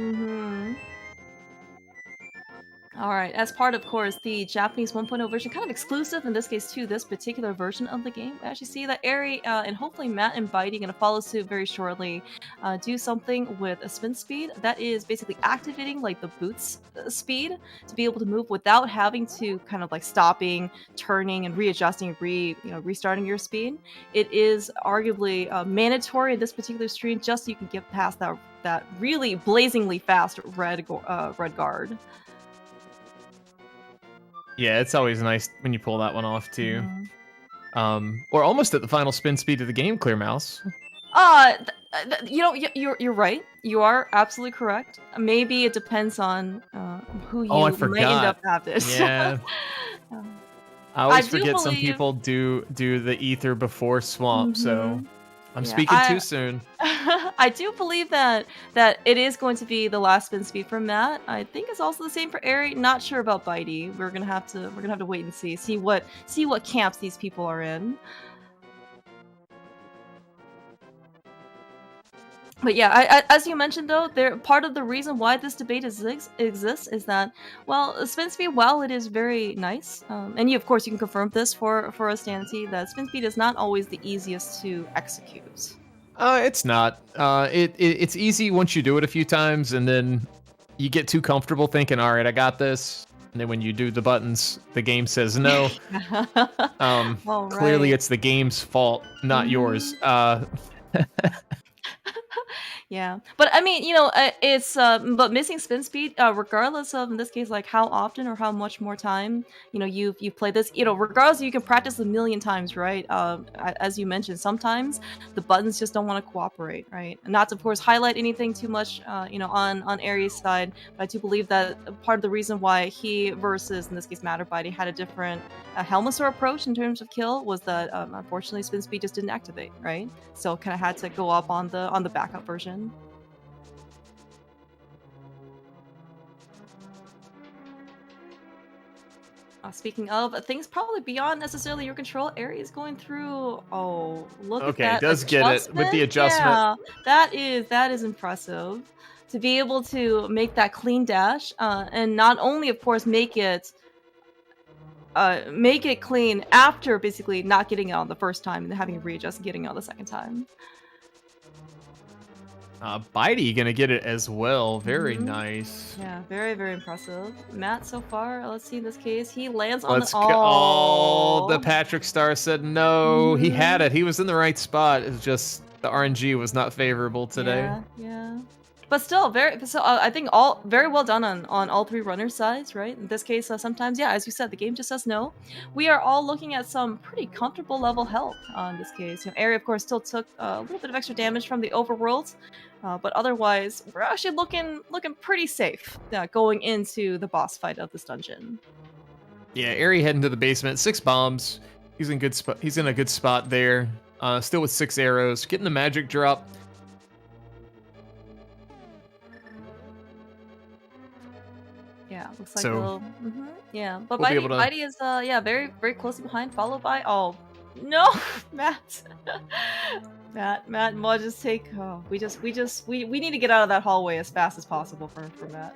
All right, as part, of course, the Japanese 1.0 version, kind of exclusive in this case to this particular version of the game. We actually see that Eri and hopefully Matt and bydey going to follow suit very shortly. Do something with a spin speed that is basically activating like the boots speed to be able to move without having to kind of like stopping, turning, and readjusting, restarting your speed. It is arguably mandatory in this particular stream, just so you can get past that really blazingly fast red guard. Yeah, it's always nice when you pull that one off too. We're almost at the final spin speed of the game, Clear Mouse. You're right. You are absolutely correct. Maybe it depends on who Oh, I you may end up forgot. at this. Yeah. Um, I always do forget some believe- people do the ether before swamp, so I'm Yeah, speaking too soon. I do believe that it is going to be the last spin speed for Matt. I think it's also the same for Eri. Not sure about bydey. We're gonna have to wait and see what camps these people are in. But yeah, as you mentioned though, part of the reason why this debate exists is that, well, spin speed, while it is very nice, and you of course you can confirm this for us, Dancy, that spin speed is not always the easiest to execute. It's not. It's easy once you do it a few times, and then you get too comfortable thinking, all right, I got this. And then when you do the buttons, the game says no. Clearly it's the game's fault, not yours. Yeah, but I mean, it's but missing spin speed, regardless of in this case like how often or how much more time you've played this, regardless, you can practice a million times, right? As you mentioned, sometimes the buttons just don't want to cooperate, right? And not to of course highlight anything too much, on Aries' side, but I do believe that part of the reason why he versus in this case Matt or bydey had a different Helmasaur approach in terms of kill was that unfortunately spin speed just didn't activate, right? So kind of had to go up on the backup version. Speaking of things probably beyond necessarily your control, Eri is going through. Oh, look at that! Okay, does get it with the adjustment. Yeah, that is impressive. To be able to make that clean dash, and not only, of course, make it clean after basically not getting it on the first time and having to readjust and getting it on the second time. bydey gonna get it as well. Very nice. Yeah, very, very impressive. Matt so far, let's see in this case, he lands on the Patrick Star said no. He had it. He was in the right spot. It's just the RNG was not favorable today. Yeah. But still, I think very well done on all three runners' sides, right? In this case, sometimes, yeah, as you said, the game just says no. We are all looking at some pretty comfortable level health in this case. Eri, of course, still took a little bit of extra damage from the overworld, but otherwise, we're actually looking pretty safe going into the boss fight of this dungeon. Yeah, Eri heading to the basement. 6 bombs. He's in good spot. He's in a good spot there. Still with 6 arrows, getting the magic drop. Yeah, looks like so, yeah, but bydey is very, very closely behind, followed by no, Matt. Matt, we'll just take. Oh, we need to get out of that hallway as fast as possible for Matt.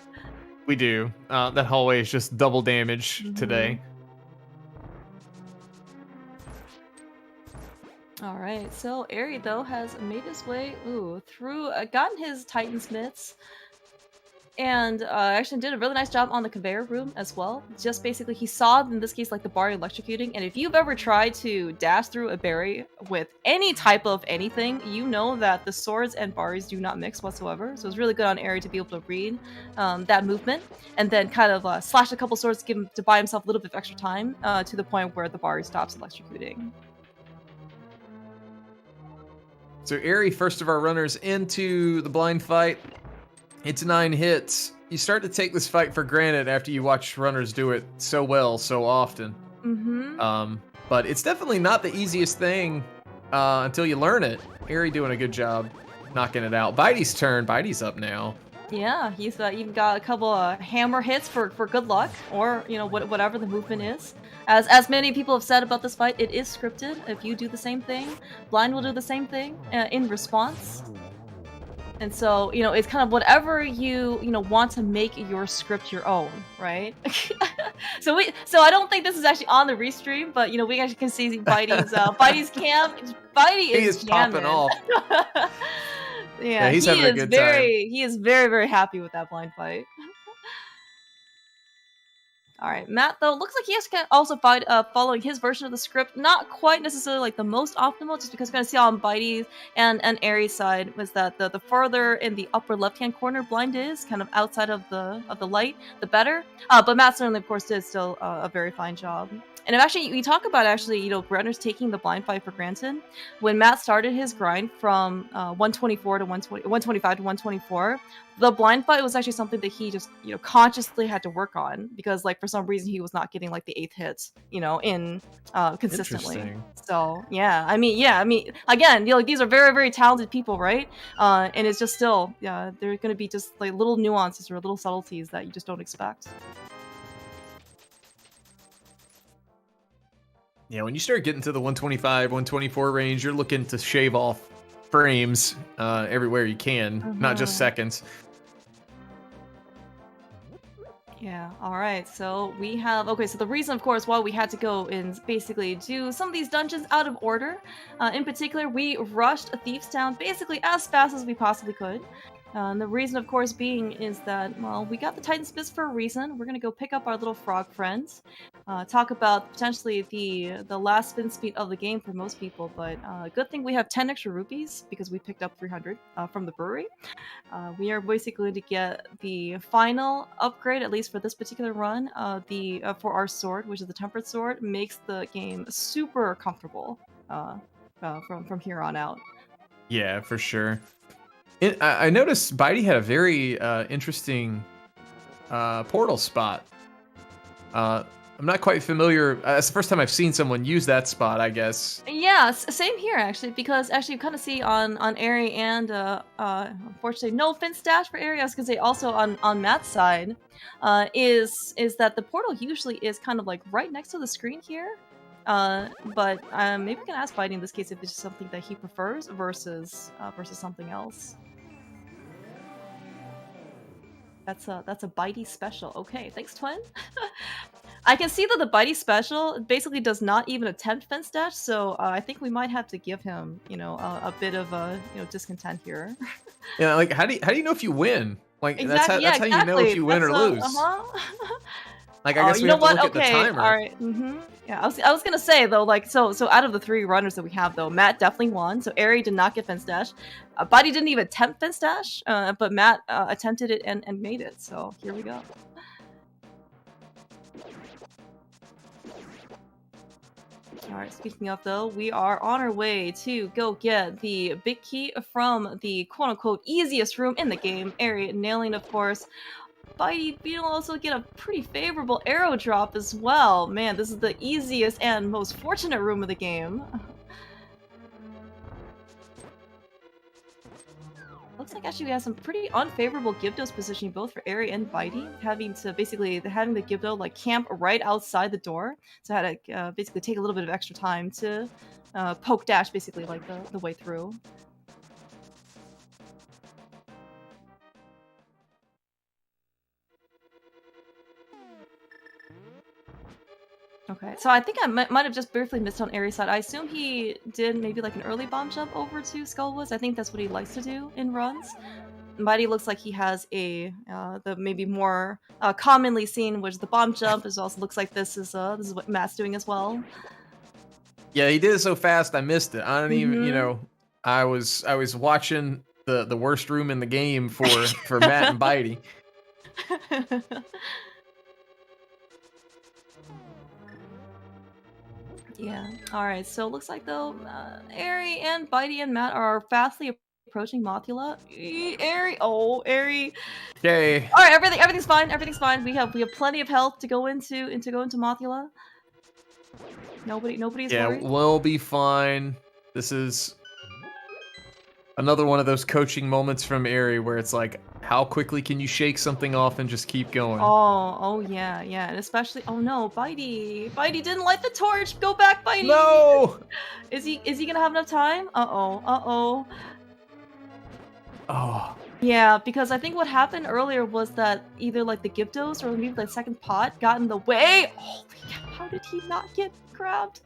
We do. That hallway is just double damage today. All right, so Eri though has made his way through, gotten his Titan's mitts. And actually did a really nice job on the conveyor room as well. Just basically, he saw, in this case, like the bar electrocuting. And if you've ever tried to dash through a berry with any type of anything, you know that the swords and bars do not mix whatsoever. So it's really good on Eri to be able to read that movement. And then kind of slash a couple swords to buy himself a little bit of extra time to the point where the bar stops electrocuting. So Eri, first of our runners into the blind fight. It's 9 hits. You start to take this fight for granted after you watch runners do it so well, so often. But it's definitely not the easiest thing until you learn it. Eri doing a good job knocking it out. bydey's turn. bydey's up now. Yeah, he's even got a couple of hammer hits for good luck, or whatever the movement is. As many people have said about this fight, it is scripted. If you do the same thing, blind will do the same thing in response. And so, it's kind of whatever you want to make your script your own, right? So I don't think this is actually on the restream, but we actually can see bydey's camp. bydey is popping off. Yeah, he's having a good time. He is very, very happy with that blind fight. All right, Matt, though, looks like he has also following his version of the script. Not quite necessarily like the most optimal, just because we're going to see on bydey and Eri's side was that the further in the upper left-hand corner blind is, kind of outside of the light, the better. But Matt certainly, of course, did still a very fine job. And actually, we talk about runners taking the blind fight for granted. When Matt started his grind from 124 to 125 to 124, the blind fight was actually something that he just consciously had to work on, because like for some reason he was not getting like the 8th hit in consistently. So I mean again, these are very, very talented people, right? And it's just still there are going to be just like little nuances or little subtleties that you just don't expect. Yeah, when you start getting to the 125, 124 range, you're looking to shave off frames everywhere you can, not just seconds. Yeah, alright, so we have... Okay, so the reason, of course, why we had to go and basically do some of these dungeons out of order. In particular, we rushed a Thief's Town basically as fast as we possibly could. And the reason, of course, being is that, well, we got the Titan Spits for a reason. We're gonna go pick up our little frog friends, talk about potentially the last spin speed of the game for most people, but good thing we have 10 extra rupees because we picked up 300 from the brewery. We are basically going to get the final upgrade, at least for this particular run, for our sword, which is the Tempered Sword, makes the game super comfortable from here on out. Yeah, for sure. I noticed bydey had a very interesting portal spot. I'm not quite familiar. It's the first time I've seen someone use that spot, I guess. Yeah, same here actually, because actually you kind of see on Eri and unfortunately no Fin's dash for Eri. I was gonna say also on Matt's side, is that the portal usually is kind of like right next to the screen here. But maybe we can ask bydey in this case if it's just something that he prefers versus something else. That's a bydey special. Okay, thanks, Twin. I can see that the bydey special basically does not even attempt fence dash, so I think we might have to give him, a bit of discontent here. Yeah, like how do you know if you win? Like exactly, that's how you know if you win or lose. Like I guess we have to look at the timer. All right. Yeah, I was gonna say though, like so out of the 3 runners that we have though, Matt definitely won. So Eri did not get fence dash. bydey didn't even attempt fence dash, but Matt attempted it and made it. So here we go. Alright, speaking of though, we are on our way to go get the big key from the quote-unquote easiest room in the game, Eri nailing, of course. bydey being able to also get a pretty favorable arrow drop as well. Man, this is the easiest and most fortunate room of the game. Looks like actually we have some pretty unfavorable Gyptos positioning both for Eri and bydey, having the Gypto like camp right outside the door, so I had to basically take a little bit of extra time to poke dash basically like the way through. Okay, so I think I might have just briefly missed on Eri's side. I assume he did maybe like an early bomb jump over to Skullwoods. I think that's what he likes to do in runs. bydey looks like he has the maybe more commonly seen, which is the bomb jump. It also looks like this is what Matt's doing as well. Yeah, he did it so fast I missed it. I don't even, I was watching the worst room in the game for Matt and bydey. Yeah. Alright, so it looks like though, Eri and bydey and Matt are fastly approaching Mothula. Eri! Oh, Eri! Okay. Alright, everything's fine, everything's fine. We have plenty of health to go into Mothula. Nobody's worried. Yeah, we'll be fine. This is another one of those coaching moments from Eri where it's like, how quickly can you shake something off and just keep going? Oh yeah, and especially, oh no, bydey didn't light the torch. Go back, bydey. No. Is he gonna have enough time? Oh. Yeah, because I think what happened earlier was that either like the Gyptos or maybe the second pot got in the way. Holy cow, how did he not get grabbed?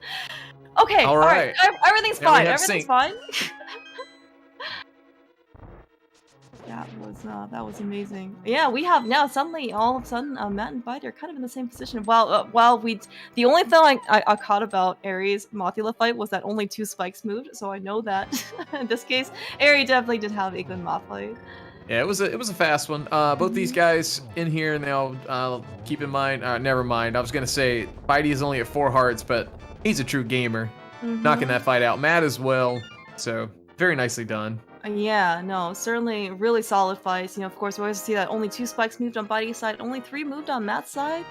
Okay, all right. Everything's fine. Everything's fine. That was amazing. Yeah, we have now suddenly, all of a sudden, Matt and bydey are kind of in the same position. While the only thing I caught about Eri's Mothula fight was that only 2 spikes moved, so I know that in this case, Eri definitely did have a good moth fight. Yeah, it was a fast one. Both these guys in here now. Keep in mind. Never mind. I was gonna say bydey is only at 4 hearts, but he's a true gamer, knocking that fight out. Matt as well. So very nicely done. Yeah, no, certainly really solid fights. Of course, we always see that only 2 spikes moved on bydey's side, only 3 moved on Matt's side.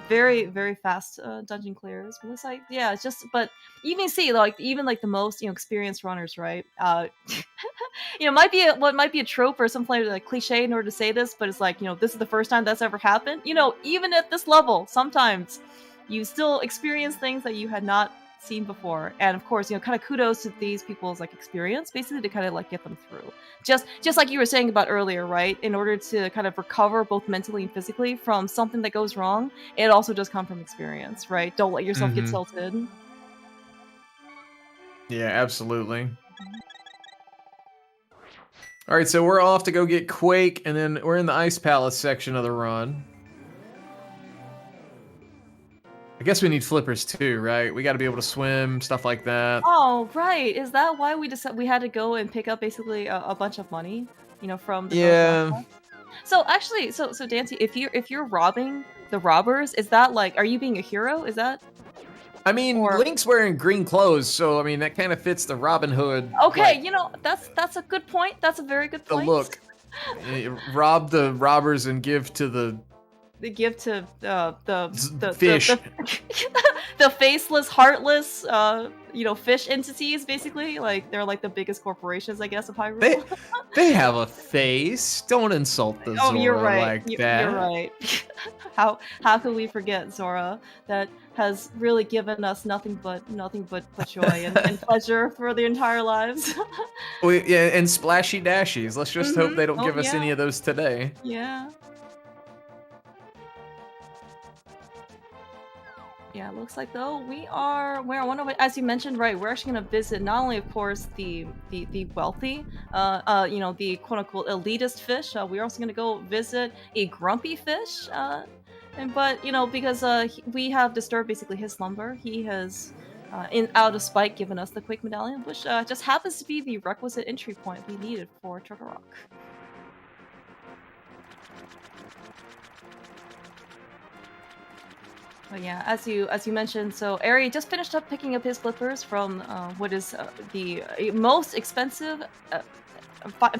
Very, very fast dungeon clears. But looks like, yeah, it's just, but you can see, like, even like the most, experienced runners, right? Might be what might be a trope or some kind of like cliche in order to say this, but it's like, this is the first time that's ever happened. Even at this level, sometimes you still experience things that you had not seen before, and of course, kind of kudos to these people's like experience, basically, to kind of like get them through. Just like you were saying about earlier, right? In order to kind of recover both mentally and physically from something that goes wrong, it also does come from experience, right? Don't let yourself get tilted. Yeah, absolutely. All right, so we're off to go get Quake, and then we're in the Ice Palace section of the run. I guess we need flippers too, right? We got to be able to swim, stuff like that. Oh, right. Is that why we had to go and pick up basically a bunch of money, from the Yeah. So actually, so Dancy, if you're robbing the robbers, is that like, are you being a hero? Is that? I mean, Link's wearing green clothes, so I mean that kind of fits the Robin Hood. Okay, like, that's a good point. That's a very good point. The look. Rob the robbers and give to the. They give to the fish. The faceless, heartless, fish entities, basically. Like, they're like the biggest corporations, I guess, of Hyrule. They have a face. Don't insult the Zora you're right. like that. You're right. How could we forget Zora, that has really given us nothing but joy and pleasure for their entire lives. Yeah, and splashy dashies. Let's just hope they don't give us any of those today. Yeah. Yeah, it looks like though we're one of, as you mentioned, right, we're actually going to visit not only, of course, the wealthy, the quote unquote elitist fish. We're also going to go visit a grumpy fish, but because we have disturbed basically his slumber, he has, out of spite, given us the Quake Medallion, which just happens to be the requisite entry point we needed for Turtle Rock. But yeah, as you mentioned, so Eri just finished up picking up his flippers from what is the most expensive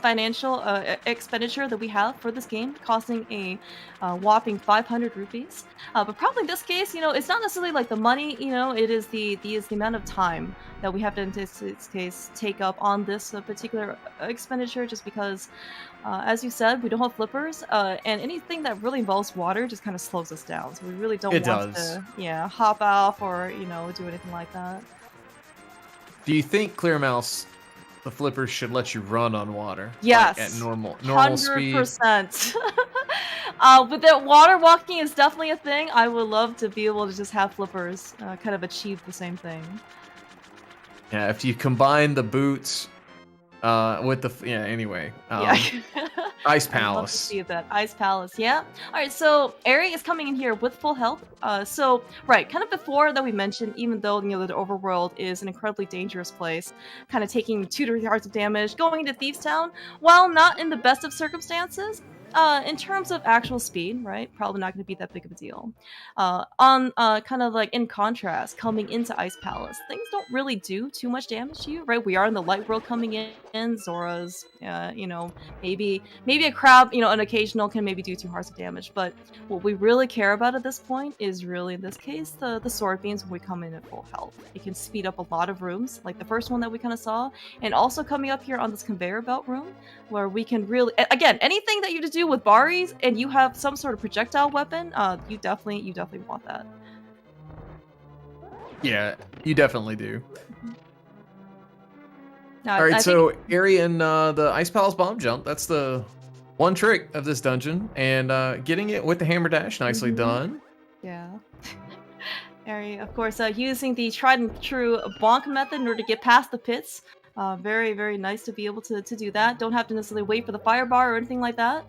financial expenditure that we have for this game, costing a whopping 500 rupees. But probably in this case, it's not necessarily like the money, it is the amount of time that we have to, in this case, take up on this particular expenditure, just because, as you said, we don't have flippers, and anything that really involves water just kind of slows us down. So we really don't want to, hop off or, do anything like that. Do you think Clear Mouse, the flippers should let you run on water? Yes. Like at normal 100%. speed? But that water walking is definitely a thing. I would love to be able to just have flippers kind of achieve the same thing. Yeah, if you combine the boots with the... Yeah, anyway. Ice Palace. See that. Ice Palace, yeah. Alright, so Eri is coming in here with full health. So, right, kind of before that we mentioned, even though, the overworld is an incredibly dangerous place, kind of taking 2 to 3 hearts of damage, going into Thieves Town, while not in the best of circumstances, in terms of actual speed, right, probably not going to be that big of a deal. Kind of like in contrast, coming into Ice Palace, things don't really do too much damage to you, right? We are in the light world coming in. Zora's, maybe a crab, an occasional can maybe do 2 hearts of damage, but what we really care about at this point is really, in this case, the sword beams when we come in at full health. It can speed up a lot of rooms, like the first one that we kind of saw, and also coming up here on this conveyor belt room, where we can really, again, anything that you just do with Baris and you have some sort of projectile weapon, you definitely want that. Yeah, you definitely do. Now, all right, so Eri and the Ice Palace bomb jump, that's the one trick of this dungeon, and getting it with the hammer dash, nicely done. Yeah. Eri, of course, using the tried and true bonk method in order to get past the pits. Very, very nice to be able to do that. Don't have to necessarily wait for the fire bar or anything like that.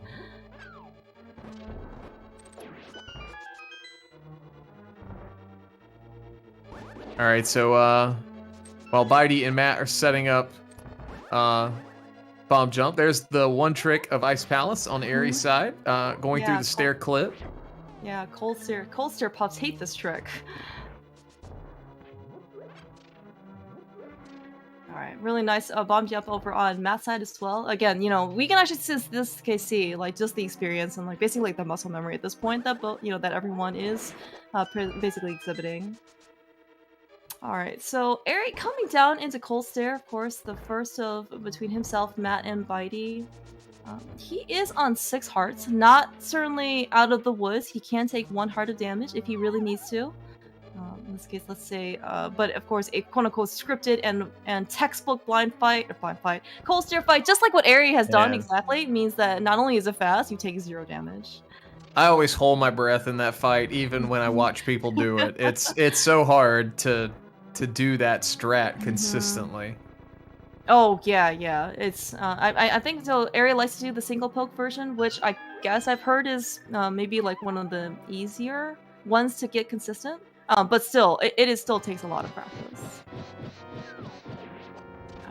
Alright, so while bydey and Matt are setting up bomb jump. There's the one trick of Ice Palace on Aries' side, going through the stair clip. Yeah, cold stair puffs hate this trick. Alright, really nice bomb jump over on Matt's side as well. Again, you know, we can actually see like just the experience and like basically like the muscle memory at this point that that everyone is basically exhibiting. Alright, so Eric coming down into cold stair, of course, the first of between himself, Matt, and bydey. He is on 6 hearts, not certainly out of the woods. He can take 1 heart of damage if he really needs to. In this case, let's say, but of course, a quote-unquote scripted and textbook blind fight, cold stair fight, just like what Eri has done exactly, means that not only is it fast, you take 0 damage. I always hold my breath in that fight, even when I watch people do it. It's so hard to do that strat consistently. Oh yeah. It's I think so. Eri likes to do the single poke version, which I guess I've heard is maybe like one of the easier ones to get consistent. But still, it still takes a lot of practice.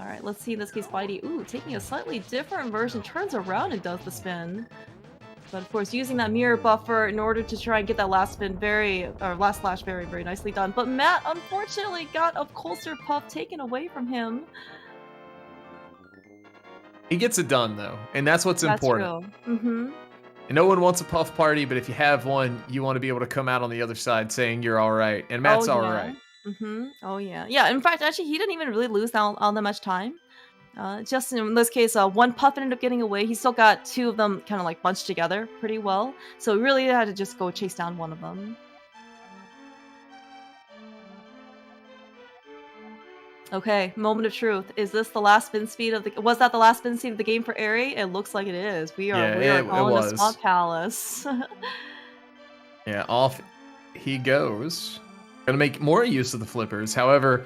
All right, let's see. In this case, bydey, taking a slightly different version, turns around and does the spin. But of course, using that mirror buffer in order to try and get that last spin last slash very, very nicely done. But Matt unfortunately got a cold stair puff taken away from him. He gets it done though, and that's what's important. True. And no one wants a puff party, but if you have one, you want to be able to come out on the other side saying you're all right, and Matt's all right. Oh yeah. Yeah, in fact, actually, he didn't even really lose all that much time. Just in this case, 1 puff ended up getting away. He still got 2 of them kind of like bunched together pretty well. So he really had to just go chase down 1 of them. Okay, moment of truth. Is this the last spin speed of the? Was that the last spin speed of the game for Eri? It looks like it is. We are going to Swamp Palace. Yeah, off he goes. Gonna make more use of the flippers. However,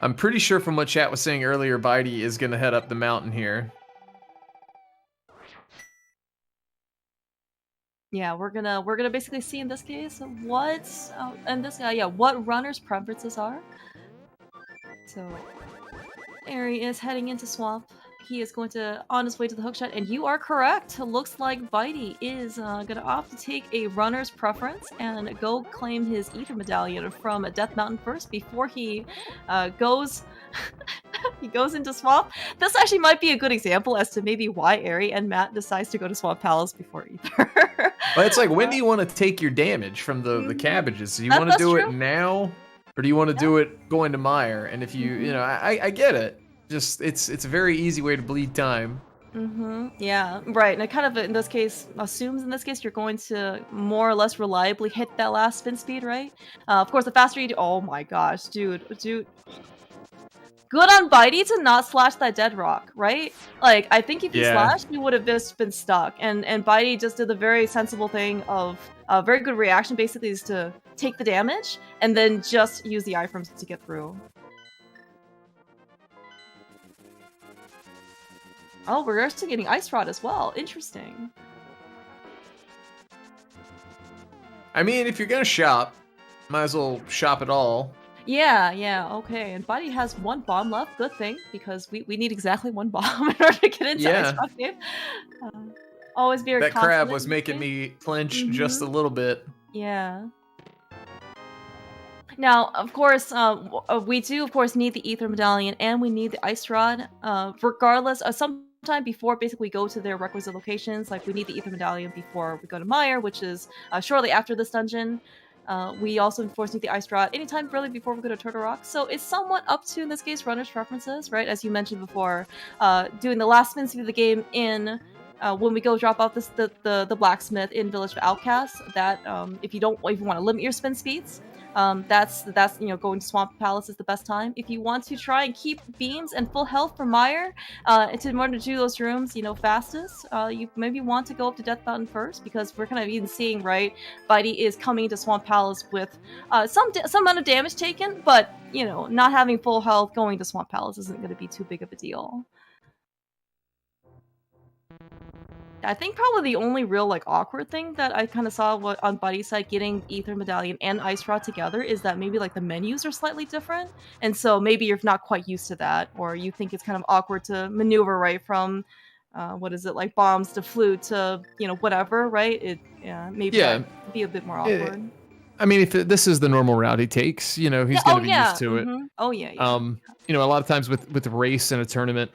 I'm pretty sure from what chat was saying earlier, bydey is gonna head up the mountain here. Yeah, we're gonna basically see in this case what what runners' preferences are. So, Eri is heading into Swamp. He is going to on his way to the hookshot, and you are correct. Looks like bydey is gonna opt to take a runner's preference and go claim his Ether Medallion from Death Mountain first before he goes. He goes into Swamp. This actually might be a good example as to maybe why Eri and Matt decides to go to Swamp Palace before Ether. But it's like, when do you want to take your damage from the cabbages? Do you want to do it now? Or do you want to do it going to Mire? And if you, I get it. Just, it's a very easy way to bleed time. Yeah, right. And it kind of, in this case, assumes in this case you're going to more or less reliably hit that last spin speed, right? Of course, the faster you do, oh my gosh, dude. Good on bydey to not slash that dead rock, right? Like, I think if he slashed, he would have just been stuck. And bydey just did the very sensible thing of a very good reaction, basically, is to take the damage and then just use the iframes to get through. Oh, we're also getting Ice Rod as well. Interesting. I mean, if you're gonna shop, might as well shop it all. Yeah, okay. And bydey has 1 bomb left. Good thing, because we need exactly 1 bomb in order to get into Ice Rod game. Always very That crab was making me clench just a little bit. Yeah. Now, of course, we do, of course, need the Ether Medallion and we need the Ice Rod. Regardless, sometime before basically we go to their requisite locations, like we need the Ether Medallion before we go to Mire, which is shortly after this dungeon. We also, of course, need the Ice Rod anytime really before we go to Turtle Rock. So it's somewhat up to, in this case, runners' preferences, right? As you mentioned before, doing the last spin speed of the game in when we go drop off the blacksmith in Village of Outcasts. That if you want to limit your spin speeds, that's going to Swamp Palace is the best time. If you want to try and keep beams and full health for Mire, in order to do those rooms, fastest, you maybe want to go up to Death Mountain first, because we're kind of even seeing, right, bydey is coming to Swamp Palace with some amount of damage taken, but not having full health going to Swamp Palace isn't going to be too big of a deal. I think probably the only real like awkward thing that I kind of saw on Buddy's side getting Ether Medallion and Ice Rod together is that maybe like the menus are slightly different, and so maybe you're not quite used to that, or you think it's kind of awkward to maneuver right from what is it, like bombs to flute to whatever, right? Maybe Yeah. that'd be a bit more awkward. I mean, if this is the normal route he takes, he's gonna be used to it. Oh yeah. A lot of times with a race in a tournament,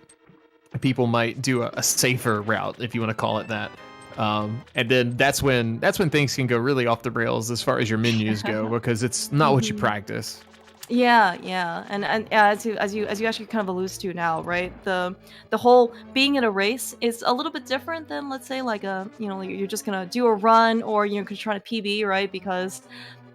people might do a safer route, if you want to call it that. And then that's when things can go really off the rails as far as your menus go, because it's not what you practice. Yeah, and as you actually kind of allude to now, right? The whole being in a race is a little bit different than, let's say, like like you're just gonna do a run, or you're trying to PB, right? Because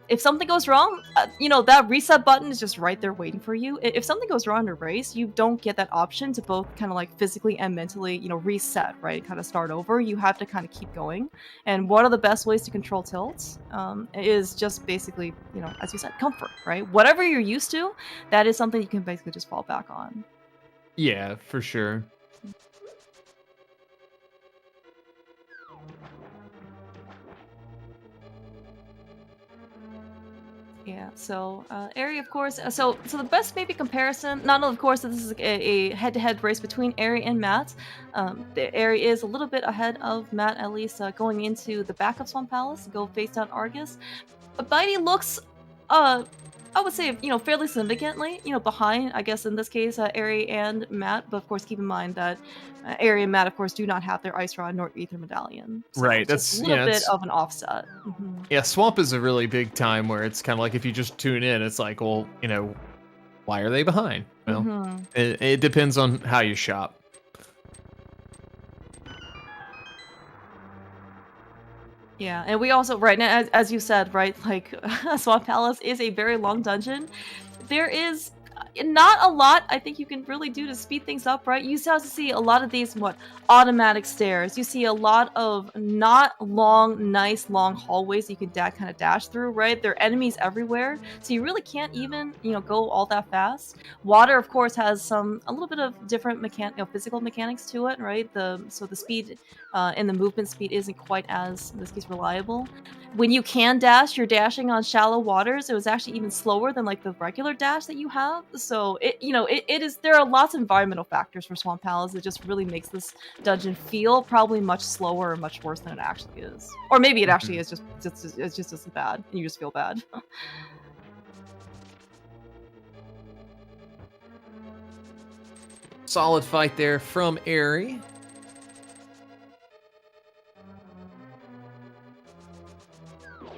if something goes wrong, that reset button is just right there waiting for you. If something goes wrong in a race, you don't get that option to both kind of like physically and mentally, reset, right? Kind of start over. You have to kind of keep going. And one of the best ways to control tilts is just basically, as you said, comfort, right? Whatever you're used to, that is something you can basically just fall back on. Yeah, for sure. Yeah, so Eri, of course. So the best maybe comparison, not of course that this is a head-to-head race between Eri and Matt. Eri is a little bit ahead of Matt, at least going into the back of Swamp Palace, go face down Argus. But bydey looks, I would say, fairly significantly, behind, I guess in this case, Eri and Matt. But of course, keep in mind that Eri and Matt, of course, do not have their Ice Rod nor Ether Medallion. So right, that's a little bit of an offset. Yeah, Swamp is a really big time where it's kind of like if you just tune in, it's like, well, why are they behind? Well, it depends on how you shop. Yeah, and we also, right now, as you said, right, like Swamp Palace is a very long dungeon. There is not a lot I think you can really do to speed things up, right? You start to see a lot of these automatic stairs. You see a lot of not long, nice long hallways you can kind of dash through, right? There are enemies everywhere, so you really can't even go all that fast. Water, of course, has a little bit of different physical mechanics to it, right? So the speed and the movement speed isn't quite as, in this case, reliable. When you can dash, you're dashing on shallow waters. It was actually even slower than like the regular dash that you have. So it is. There are lots of environmental factors for Swamp Palace. It just really makes this dungeon feel probably much slower and much worse than it actually is. Or maybe it actually is it's just as bad, and you just feel bad. Solid fight there from Eri.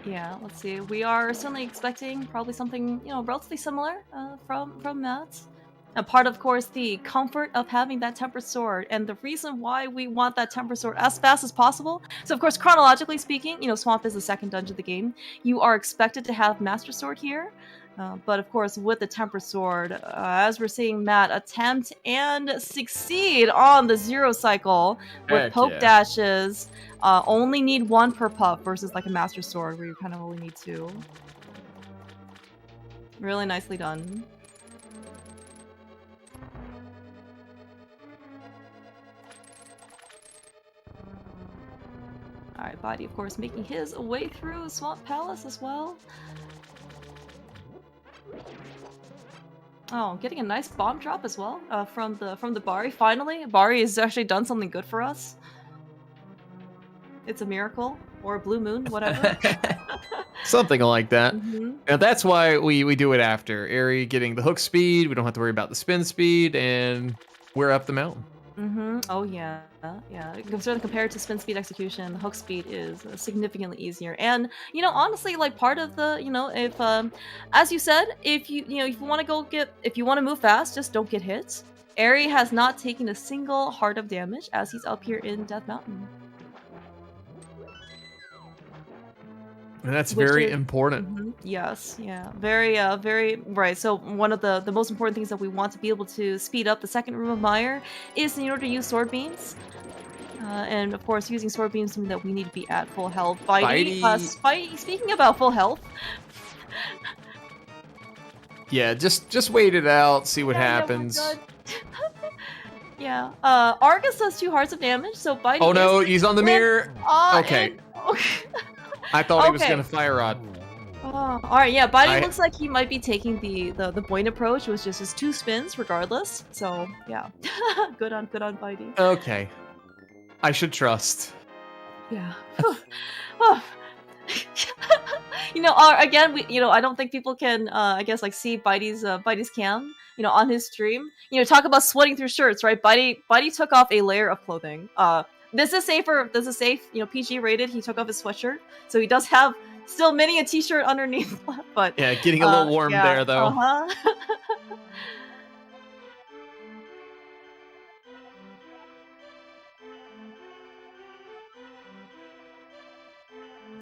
Yeah, let's see. We are certainly expecting probably something, relatively similar from Matt. A part, of course, the comfort of having that tempered sword, and the reason why we want that tempered sword as fast as possible. So, of course, chronologically speaking, Swamp is the second dungeon of the game. You are expected to have Master Sword here. But of course, with the tempered sword, as we're seeing Matt attempt and succeed on the zero cycle with poke dashes, only need one per puff versus like a master sword where you kind of only need two. Really nicely done. Alright, bydey, of course, making his way through Swamp Palace as well. Oh, getting a nice bomb drop as well from the Bari. Finally, Bari has actually done something good for us. It's a miracle or a blue moon, whatever. Something like that. And that's why we do it after Eri getting the hook speed. We don't have to worry about the spin speed, and we're up the mountain. Oh yeah. Certainly compared to spin speed execution, the hook speed is significantly easier. And honestly, like part of the if as you said, if you want to move fast, just don't get hit. Eri has not taken a single heart of damage as he's up here in Death Mountain. And that's very important. Yes, yeah, very right. So one of the most important things that we want to be able to speed up the second room of Mire is in order to use sword beams. And of course, using sword beams means that we need to be at full health. bydey, speaking about full health. Yeah, just wait it out, see what happens. Yeah. Argus does 2 hearts of damage, so bydey. Oh no, he's on the mirror. Okay. Okay. I thought he was Okay. gonna fire rod. All right. Yeah. Bydey looks like he might be taking the Boyne approach, which is just 2 spins regardless. So yeah. good on bydey. Okay. I should trust. Yeah. You know, again, I don't think people can, I guess, like, see bydey's cam, on his stream. Talk about sweating through shirts, right? Bydey took off a layer of clothing. This is safe, PG rated. He took off his sweatshirt, so he does have still many a t-shirt underneath. But yeah, getting a little warm there though.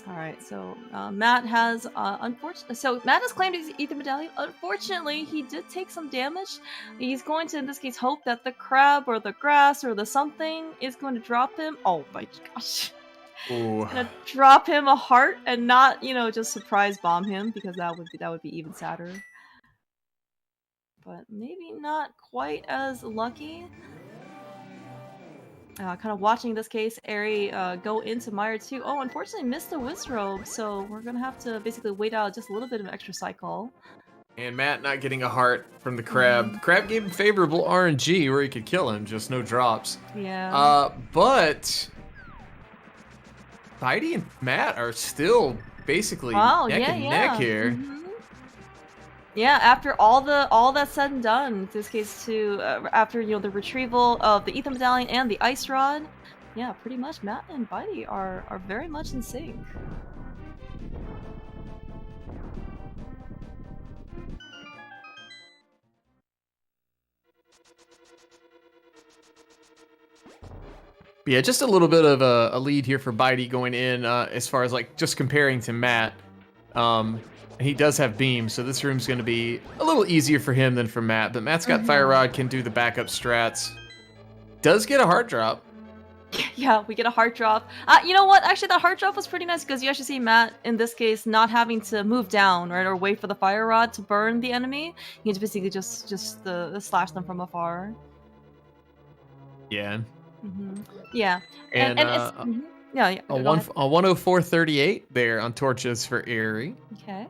All right, so Matt has Matt has claimed his ether medallion. Unfortunately, he did take some damage. He's going to, in this case, hope that the crab or the grass or the something is going to drop him. Oh my gosh. Ooh. Gonna drop him a heart and not, just surprise bomb him, because that would be even sadder. But maybe not quite as lucky. Kind of watching this case, Eri go into Mire 2. Oh, unfortunately missed the Wizrobe, so we're gonna have to basically wait out just a little bit of an extra cycle. And Matt not getting a heart from the crab. Crab gave him favorable RNG where he could kill him, just no drops. Yeah. But bydey and Matt are still basically neck and neck here. Mm-hmm. Yeah, after all that's said and done, in this case too, after the retrieval of the ether medallion and the ice rod, yeah, pretty much Matt and bydey are very much in sync. Yeah, just a little bit of a lead here for bydey going in as far as like just comparing to Matt. He does have beam, so this room's going to be a little easier for him than for Matt. But Matt's got Fire Rod, can do the backup strats. Does get a heart drop. Yeah, we get a heart drop. You know what? Actually, that heart drop was pretty nice because you actually see Matt, in this case, not having to move down, right, or wait for the Fire Rod to burn the enemy. He can basically just slash them from afar. Yeah. Yeah. And, yeah. A 104.38 there on torches for Eri. Okay.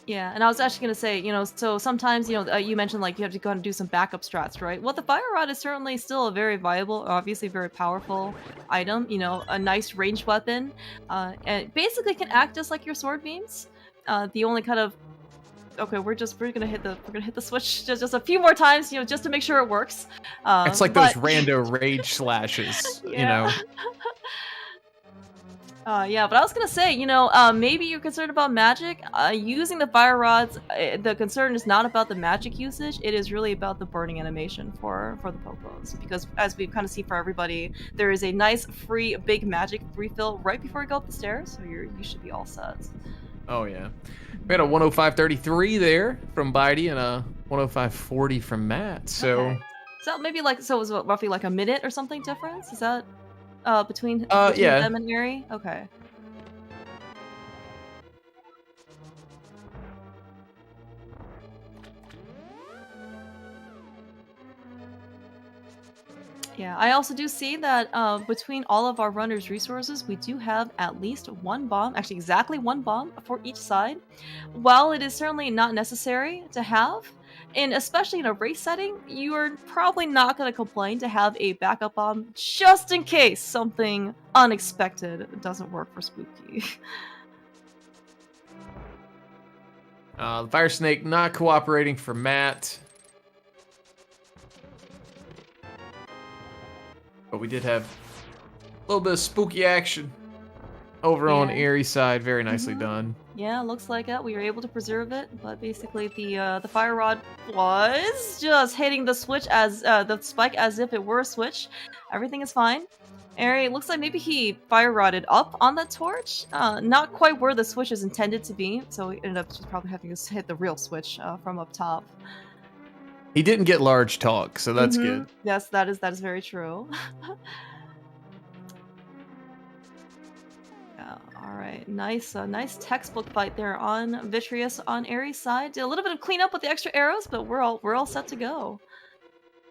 Yeah, and I was actually gonna say, so sometimes, you mentioned like you have to go and do some backup strats, right? Well, the Fire Rod is certainly still a very viable, obviously very powerful item. A nice ranged weapon, and basically can act just like your sword beams. The only kind of we're gonna hit the switch just a few more times, just to make sure it works. It's like those rando rage slashes, Yeah, but I was gonna say, maybe you're concerned about magic. Using the Fire Rods, the concern is not about the magic usage. It is really about the burning animation for the Popos. Because as we kind of see for everybody, there is a nice free big magic refill right before you go up the stairs, so you should be all set. Oh yeah, we had a 105.33 there from bydey and a 105.40 from Matt. So, so maybe it was roughly like a minute or something difference. Is that? Between yeah. them and Eri? Okay. Yeah, I also do see that between all of our runners' resources, we do have at least one bomb, actually exactly one bomb for each side. While it is certainly not necessary to have, and especially in a race setting, you are probably not going to complain to have a backup bomb just in case something unexpected doesn't work for Spooky. The Fire Snake not cooperating for Matt. But we did have a little bit of spooky action over on Eri's side. Very nicely done. Yeah, looks like it. We were able to preserve it, but basically the Fire Rod was just hitting the switch as the spike as if it were a switch. Everything is fine. Eri, looks like maybe he Fire Rodded up on that torch. Not quite where the switch is intended to be, so he ended up just probably having to hit the real switch from up top. He didn't get large talk, so that's good. Yes, that is very true. All right. right, nice, nice textbook fight there on Vitreous on Aries' side. Did a little bit of cleanup with the extra arrows, but we're all set to go.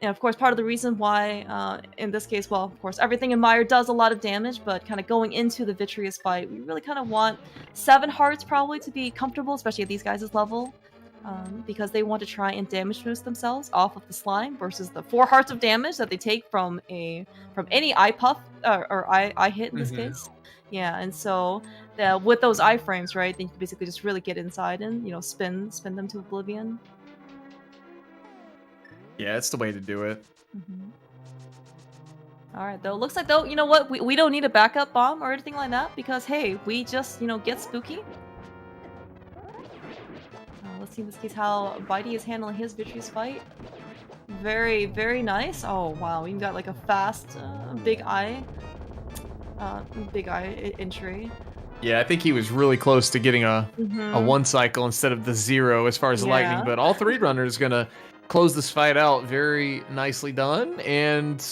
And of course, part of the reason why, in this case, well, of course, everything in Mire does a lot of damage, but kind of going into the Vitreous fight, we really kind of want 7 hearts probably to be comfortable, especially at these guys' level, because they want to try and damage boost themselves off of the slime versus the 4 hearts of damage that they take from any eye puff or eye hit in this case. Yeah, and so with those iframes, right, then you can basically just really get inside and spin them to oblivion. Yeah, it's the way to do it. Alright, though. Looks like, though, you know what? We don't need a backup bomb or anything like that because, hey, we just, get spooky. Let's see in this case how bydey is handling his Vitreous fight. Very, very nice. Oh, wow. We got like a fast big eye entry. Yeah, I think he was really close to getting a 1 cycle instead of the 0 as far as lightning, but all 3 runners gonna close this fight out. Very nicely done, and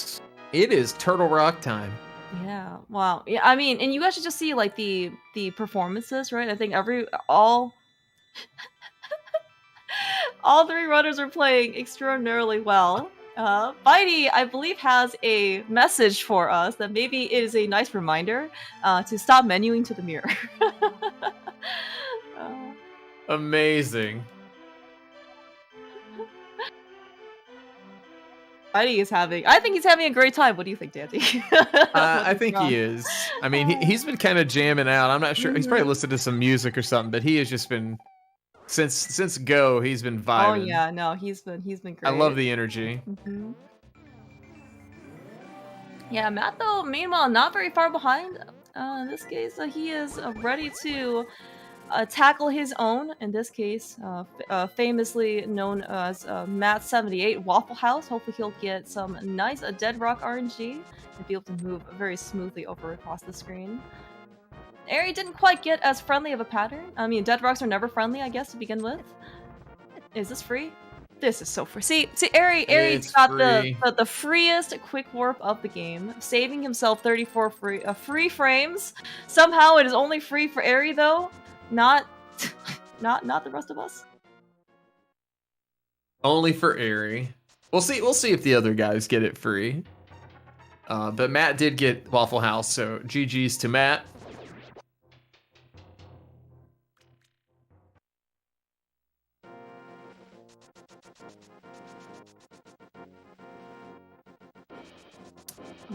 it is Turtle Rock time. Yeah, wow. Yeah, I mean, and you guys should just see like the performances, right? I think all 3 runners are playing extraordinarily well. bydey, I believe, has a message for us that maybe it is a nice reminder to stop menuing to the mirror. Amazing. bydey is I think he's having a great time. What do you think, Dandy? I think he is. I mean, he's been kind of jamming out. I'm not sure. He's probably listened to some music or something, but he has just been since Go. He's been vibing. Oh yeah, no, he's been great. I love the energy. Yeah, Matt, though, meanwhile, not very far behind. In this case, he is ready to tackle his own, in this case, famously known as matt7898 Waffle House. Hopefully he'll get some nice Dead Rock RNG and be able to move very smoothly over across the screen. Eri didn't quite get as friendly of a pattern. I mean, Dead Rocks are never friendly, I guess, to begin with. Is this free? This is so free. See, Eri's got the freest quick warp of the game, saving himself 34 free frames. Somehow it is only free for Eri, though. Not the rest of us. Only for Eri. We'll see if the other guys get it free. But Matt did get Waffle House, so GG's to Matt.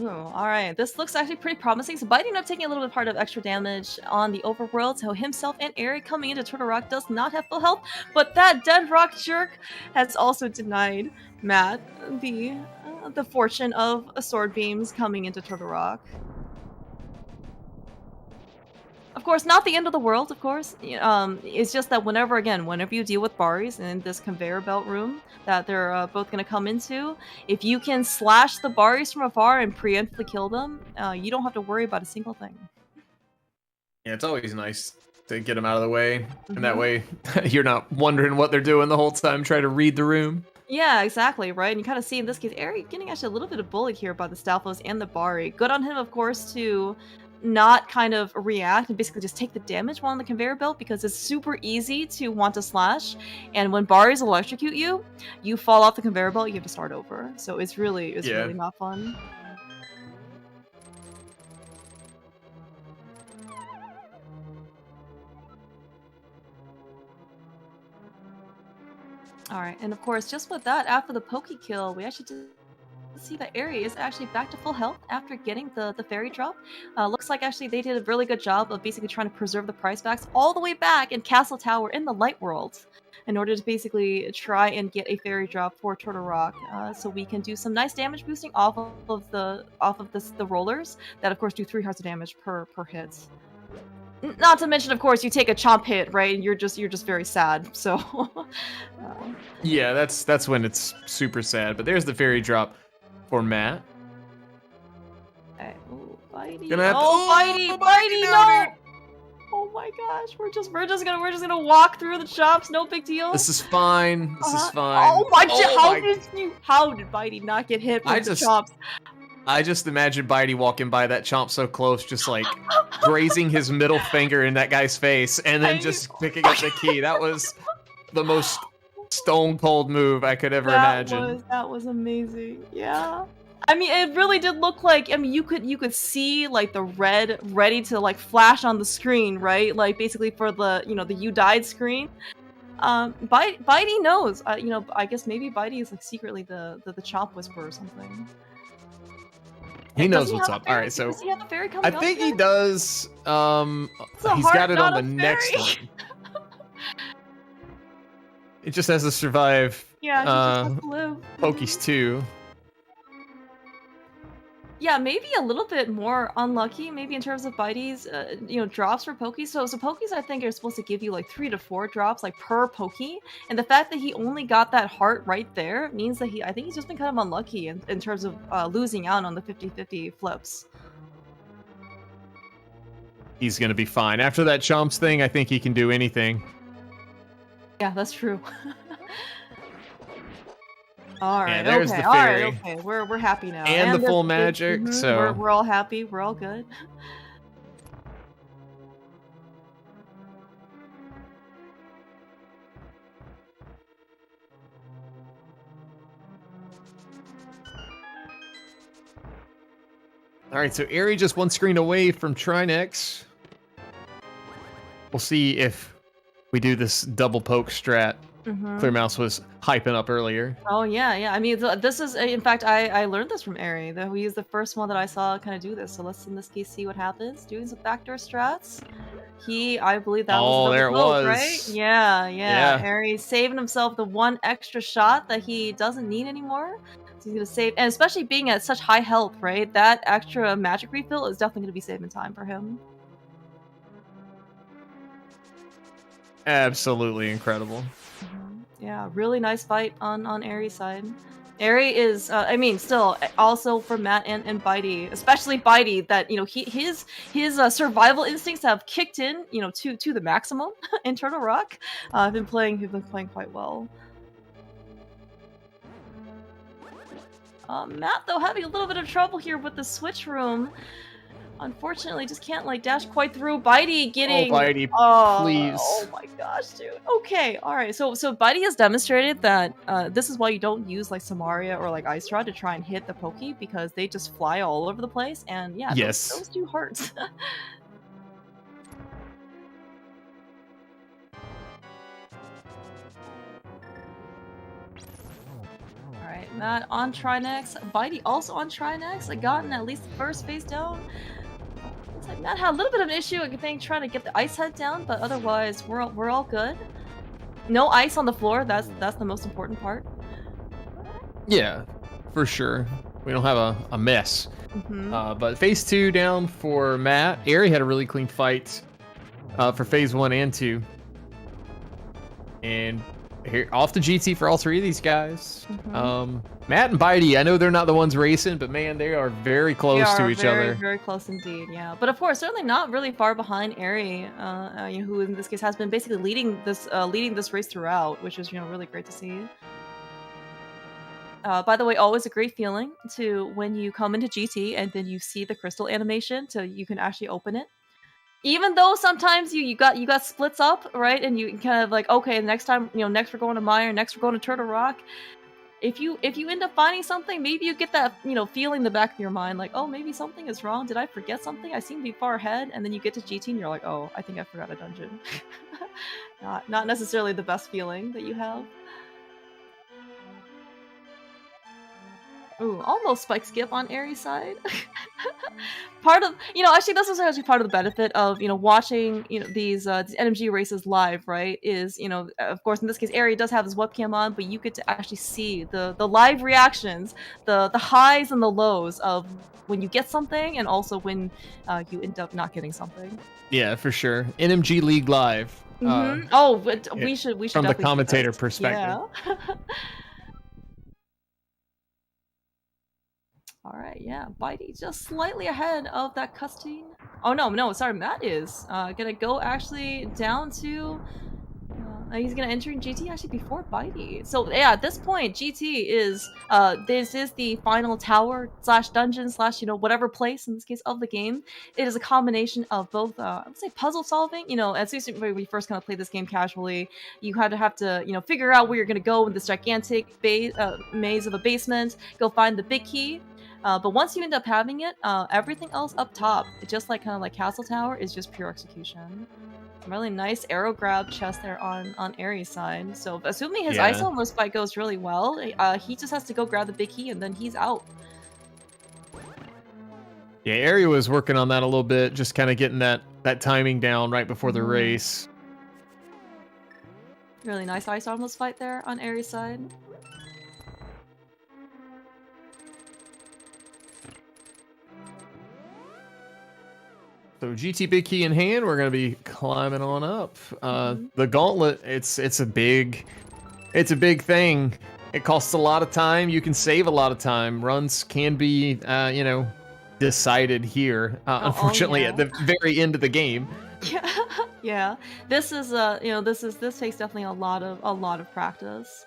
Ooh, alright, this looks actually pretty promising. So bydey ended up taking a little bit part of extra damage on the overworld, so himself and Eri coming into Turtle Rock does not have full health, but that Dead Rock jerk has also denied Matt the fortune of sword beams coming into Turtle Rock. Of course, not the end of the world, of course. It's just that whenever you deal with Baris in this conveyor belt room that they're both going to come into, if you can slash the Baris from afar and preemptively kill them, you don't have to worry about a single thing. Yeah, it's always nice to get them out of the way, and that way you're not wondering what they're doing the whole time, trying to read the room. Yeah, exactly, right? And you kind of see in this case, Eri getting actually a little bit of bullied here by the Stalfos and the Bari. Good on him, of course, to not kind of react and basically just take the damage while on the conveyor belt, because it's super easy to want to slash, and when Baris electrocute you, you fall off the conveyor belt, you have to start over. So it's really not fun. Alright, and of course, just with that, after the Poke kill, we actually did see that Eri is actually back to full health after getting the fairy drop. Looks like actually they did a really good job of basically trying to preserve the prize packs all the way back in Castle Tower in the Light World in order to basically try and get a fairy drop for Turtle Rock, so we can do some nice damage boosting off of the rollers that of course do 3 hearts of damage per hit. Not to mention, of course, you take a chomp hit, right? And you're just very sad. So yeah, that's when it's super sad. But there's the fairy drop for Matt. Okay. Oh, bydey! Bydey, no! Oh my gosh, we're just gonna walk through the chops. No big deal. This is fine. This is fine. Oh my! How did bydey not get hit by the chops? I just imagine bydey walking by that chomp so close, just like grazing his middle finger in that guy's face, and then just picking up the key. That was the most stone cold move I could ever imagine. That was amazing. Yeah. I mean, it really did look like, I mean, you could see like the red ready to like flash on the screen, right? Like basically for the, you know, the you died screen. bydey knows. You know, I guess maybe bydey is like secretly the chomp whisperer or something. He knows what's up. All right, so does he have a fairy coming I up think yet? he does. He's got it on the next one. It just has to survive. Yeah, he just has to live. Pokies 2. Yeah, maybe a little bit more unlucky, maybe in terms of bydey's, you know, drops for Pokies. So Pokies, I think, are supposed to give you like 3 to 4 drops, like per Pokie. And the fact that he only got that heart right there means that I think he's just been kind of unlucky in terms of losing out on the 50-50 flips. He's gonna be fine. After that chomps thing, I think he can do anything. Yeah, that's true. All right, there's okay, the all fairy. right, okay, we're happy now. And the full this- magic, so we're all happy, we're all good. all right. So Eri just one screen away from Trinex. We'll see if we do this double poke strat. Clear Mouse was hyping up earlier. Oh yeah, yeah. I mean, this is in fact I learned this from Eri. That he was the first one that I saw kind of do this. So let's in this case see what happens. Doing some backdoor strats. I believe that was there it poke, was. right? Yeah. Eri saving himself the one extra shot that he doesn't need anymore. So he's gonna save, and especially being at such high health, right? That extra magic refill is definitely gonna be saving time for him. Absolutely incredible. Yeah, really nice fight on Eri's side. Eri is, I mean, still also for Matt and bydey, especially bydey, that, you know, his survival instincts have kicked in, you know, to the maximum in Turtle Rock. He's been playing quite well. Matt, though, having a little bit of trouble here with the switch room. Unfortunately, just can't like dash quite through. bydey getting. Oh, bydey, please. Oh my gosh, dude. Okay, all right. So bydey has demonstrated that this is why you don't use like Samaria or like Ice Rod to try and hit the Poke, because they just fly all over the place, and yeah, yes, those do hurt. Alright, Matt on Trinex. bydey also on Trinex. Gotten at least the first phase down. Looks like Matt had a little bit of an issue, I think, trying to get the ice head down, but otherwise we're all good. No ice on the floor. That's the most important part. Yeah, for sure. We don't have a mess. But phase 2 down for Matt. Eri had a really clean fight for phase 1 and 2. And here off the GT for all 3 of these guys. Matt and bydey, I know they're not the ones racing, but man, they are very close to each other. Very close indeed, yeah. But of course, certainly not really far behind Eri, who in this case has been basically leading this race throughout, which is, you know, really great to see. By the way, always a great feeling to when you come into GT and then you see the crystal animation, so you can actually open it. Even though sometimes you got splits up, right? And you kind of like, okay, next time, you know, next we're going to Mire, next we're going to Turtle Rock. If you end up finding something, maybe you get that, you know, feeling in the back of your mind, like, oh, maybe something is wrong. Did I forget something? I seem to be far ahead. And then you get to GT and you're like, oh, I think I forgot a dungeon. Not necessarily the best feeling that you have. Ooh, almost spike skip on Eri's side. Part of, you know, actually this is actually part of the benefit of, you know, watching, you know, these NMG races live, right? Is, you know, of course in this case Eri does have his webcam on, but you get to actually see the live reactions, the highs and the lows of when you get something, and also when you end up not getting something. Yeah, for sure. NMG League live. Oh, but we should from the commentator perspective. Yeah. All right, yeah, bydey just slightly ahead of that cutscene. Oh no, sorry, Matt is gonna go actually down to he's gonna enter in GT actually before bydey. So yeah, at this point, GT is this is the final tower / dungeon / whatever place in this case of the game. It is a combination of both I would say puzzle solving. As soon as when we first kind of played this game casually, you have to figure out where you're gonna go in this gigantic maze of a basement. Go find the big key. But once you end up having it, everything else up top, just like kind of like Castle Tower, is just pure execution. Some really nice arrow grab chest there on Eri's side. So assuming his ice almost fight goes really well, he just has to go grab the big key and then he's out. Yeah, Eri was working on that a little bit, just kind of getting that timing down right before the race. Really nice ice almost fight there on Eri's side. So GT big key in hand, we're gonna be climbing on up. The gauntlet, it's a big thing. It costs a lot of time. You can save a lot of time. Runs can be, decided here. Unfortunately, at the very end of the game. Yeah. This is this takes definitely a lot of practice.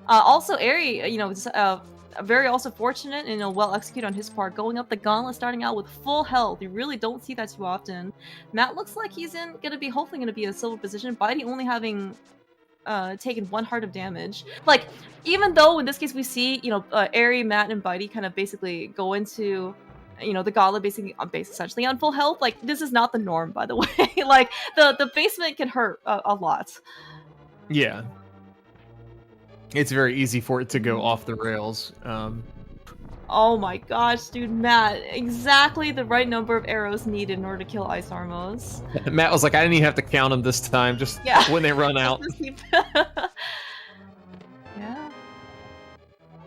Also, Eri, very also fortunate and well executed on his part, going up the gauntlet, starting out with full health. You really don't see that too often. Matt looks like he's hopefully gonna be a silver position. bydey only having taken 1 heart of damage. Like, even though in this case we see Eri, Matt, and bydey kind of basically go into the gauntlet basically essentially on full health. Like, this is not the norm, by the way. Like, the basement can hurt a lot. Yeah. It's very easy for it to go off the rails. Oh my gosh, dude, Matt, exactly the right number of arrows needed in order to kill Ice Armos. Matt was like, I didn't even have to count them this time, just when they run out. Yeah.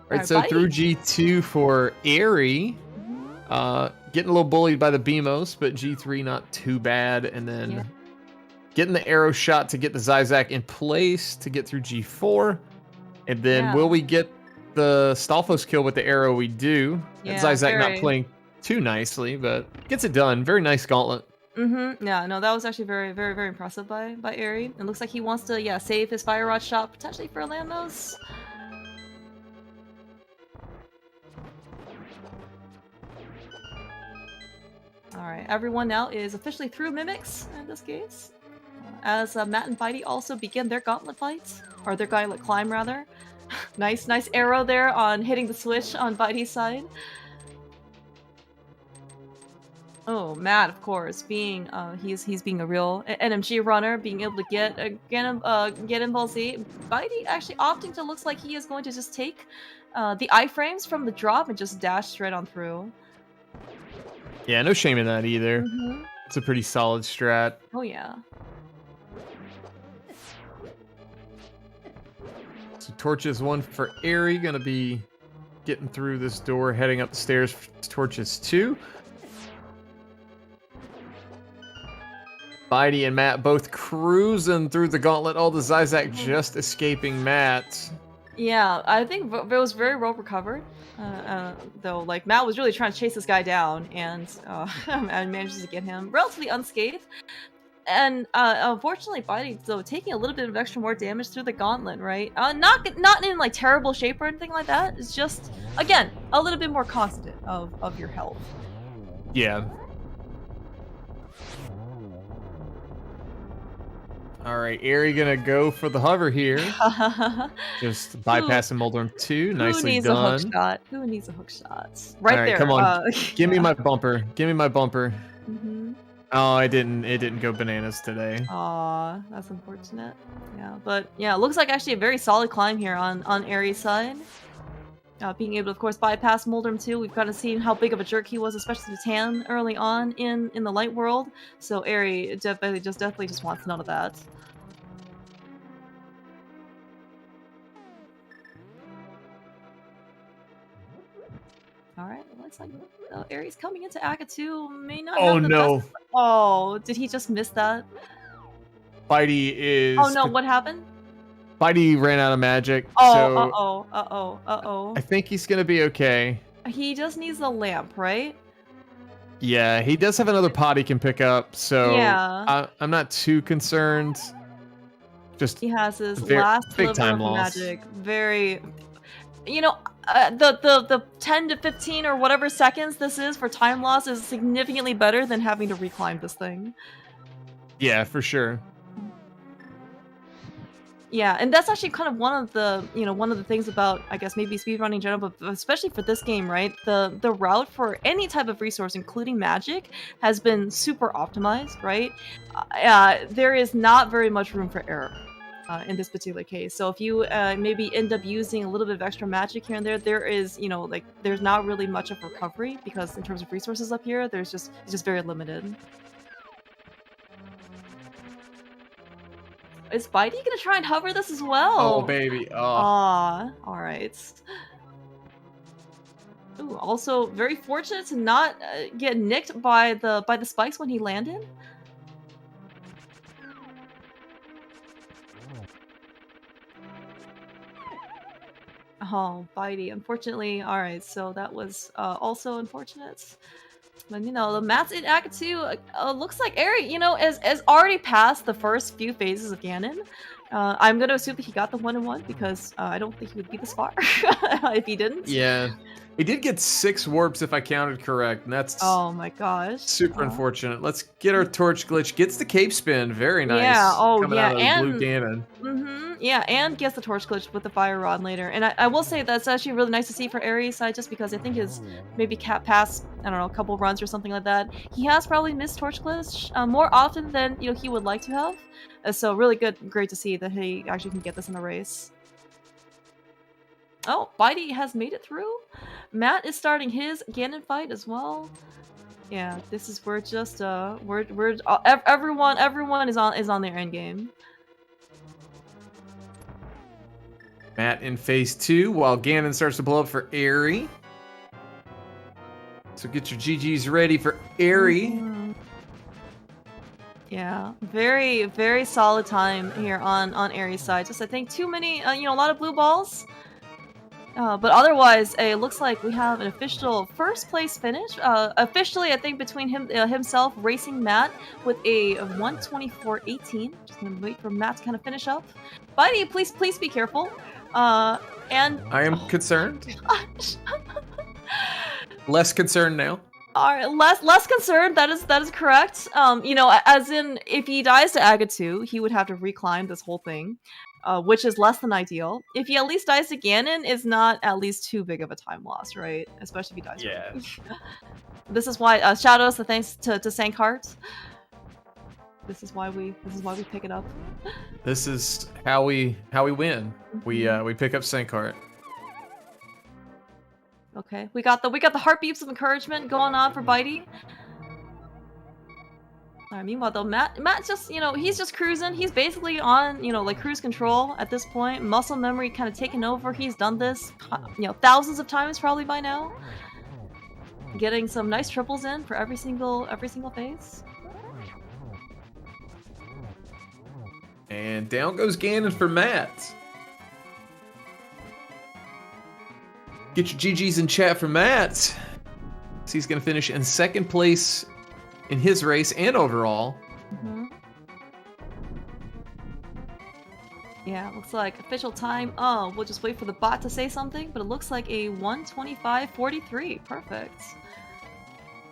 Alright, so through G2 for Eri. Getting a little bullied by the Beamos, but G3 not too bad. And then getting the arrow shot to get the Zizak in place to get through G4. And then will we get the Stalfos kill with the arrow? We do. And Zizak not playing too nicely, but gets it done. Very nice gauntlet. Yeah, no, that was actually very, very, very impressive by Eri. It looks like he wants to save his fire rod shot potentially for Lambos. Alright, everyone now is officially through Mimics in this case. As Matt and bydey also begin their gauntlet fights. Or their gauntlet climb, rather. Nice arrow there on hitting the switch on bydey's side. Oh, Matt, of course, being he's being a real NMG runner, being able to get in Ball Z. bydey actually opting to looks like he is going to just take the iframes from the drop and just dash straight on through. Yeah, no shame in that either. It's a pretty solid strat. Oh yeah. So torches 1 for Eri, gonna be getting through this door, heading up the stairs for torches 2. bydey and Matt both cruising through the gauntlet. All the Zizak just escaping Matt. Yeah, I think it was very well recovered. Though, like, Matt was really trying to chase this guy down and manages to get him relatively unscathed. And unfortunately, bydey, though, taking a little bit of extra more damage through the gauntlet, right? Not in like terrible shape or anything like that. It's just, again, a little bit more cognizant of your health. Yeah. All right, Eri gonna go for the hover here. Just bypassing Moldorm 2. Nicely done. Who needs a hook shot? Who needs a hook shot? Right there. Come on. Give me my bumper. Give me my bumper. Mm-hmm. Oh, it didn't go bananas today. Aw, that's unfortunate. Yeah, but yeah, it looks like actually a very solid climb here on Eri's side. Being able to, of course, bypass Moldorm 2. We've kind of seen how big of a jerk he was, especially to Tan early on in the light world. So Eri definitely just wants none of that. All right, it looks like Eri's coming into Aga 2. May not. Oh have the no! best... Oh, did he just miss that? bydey is. Oh no! What happened? bydey ran out of magic. Oh, so uh-oh. I think he's gonna be okay. He just needs the lamp, right? Yeah, he does have another pot he can pick up, so yeah. I'm not too concerned. Just He has his very last big sliver time of loss. magic. Very, you know, the 10 to 15 or whatever seconds this is for time loss is significantly better than having to reclimb this thing. Yeah, for sure. Yeah, and that's actually kind of one of the things about, I guess, maybe speedrunning in general, but especially for this game, right? The route for any type of resource, including magic, has been super optimized, right? There is not very much room for error in this particular case. So if you maybe end up using a little bit of extra magic here and there is, like, there's not really much of recovery, because in terms of resources up here, it's just very limited. Is bydey gonna try and hover this as well? Oh, baby. Oh. Aw, alright. Ooh, also very fortunate to not get nicked by the spikes when he landed. Oh, bydey, unfortunately. Alright, so that was also unfortunate. But the Matt's in Act 2 looks like Eri, has already passed the first few phases of Ganon. I'm gonna assume that he got the 1-in-1 because I don't think he would be this far if he didn't. Yeah. He did get 6 warps if I counted correct, and that's Oh my gosh. super unfortunate. Let's get our torch glitch. Gets the cape spin. Very nice. Yeah, Coming out of and Blue Ganon. yeah, and gets the torch glitch with the fire rod later. And I will say that's actually really nice to see for Aries side, just because I think his maybe past, I don't know, a couple runs or something like that, he has probably missed torch glitch more often than he would like to have. So really great to see that he actually can get this in the race. Oh, bydey has made it through. Matt is starting his Ganon fight as well. Yeah, this is where just everyone is on their end game. Matt in phase 2 while Ganon starts to blow up for Eri. So get your GGs ready for Eri. Yeah, very, very solid time here on Eri's side. Just I think too many, a lot of blue balls. But otherwise, it looks like we have an official first place finish. Officially, I think between himself racing Matt with a 1:24.18. Just gonna wait for Matt to kind of finish up. bydey, please be careful. And I am concerned. Less concerned now. Alright, less concerned. That is correct. As in, if he dies to Aga 2, he would have to reclimb this whole thing. Which is less than ideal. If he at least dies to Ganon, it's not at least too big of a time loss, right? Especially if he dies. Yeah. This is why Shadows. Thanks to Sankart. This is why we pick it up. This is how we win. We pick up Sankart. Okay, we got the heartbeats of encouragement going on for bydey. Meanwhile, though, Matt just, he's just cruising. He's basically on, like cruise control at this point. Muscle memory kind of taken over. He's done this, thousands of times probably by now. Getting some nice triples in for every single phase. And down goes Ganon for Matt. Get your GGs in chat for Matt. So he's going to finish in second place in his race and overall. Yeah, looks like official time. Oh, we'll just wait for the bot to say something, but it looks like a 1:25.43. Perfect.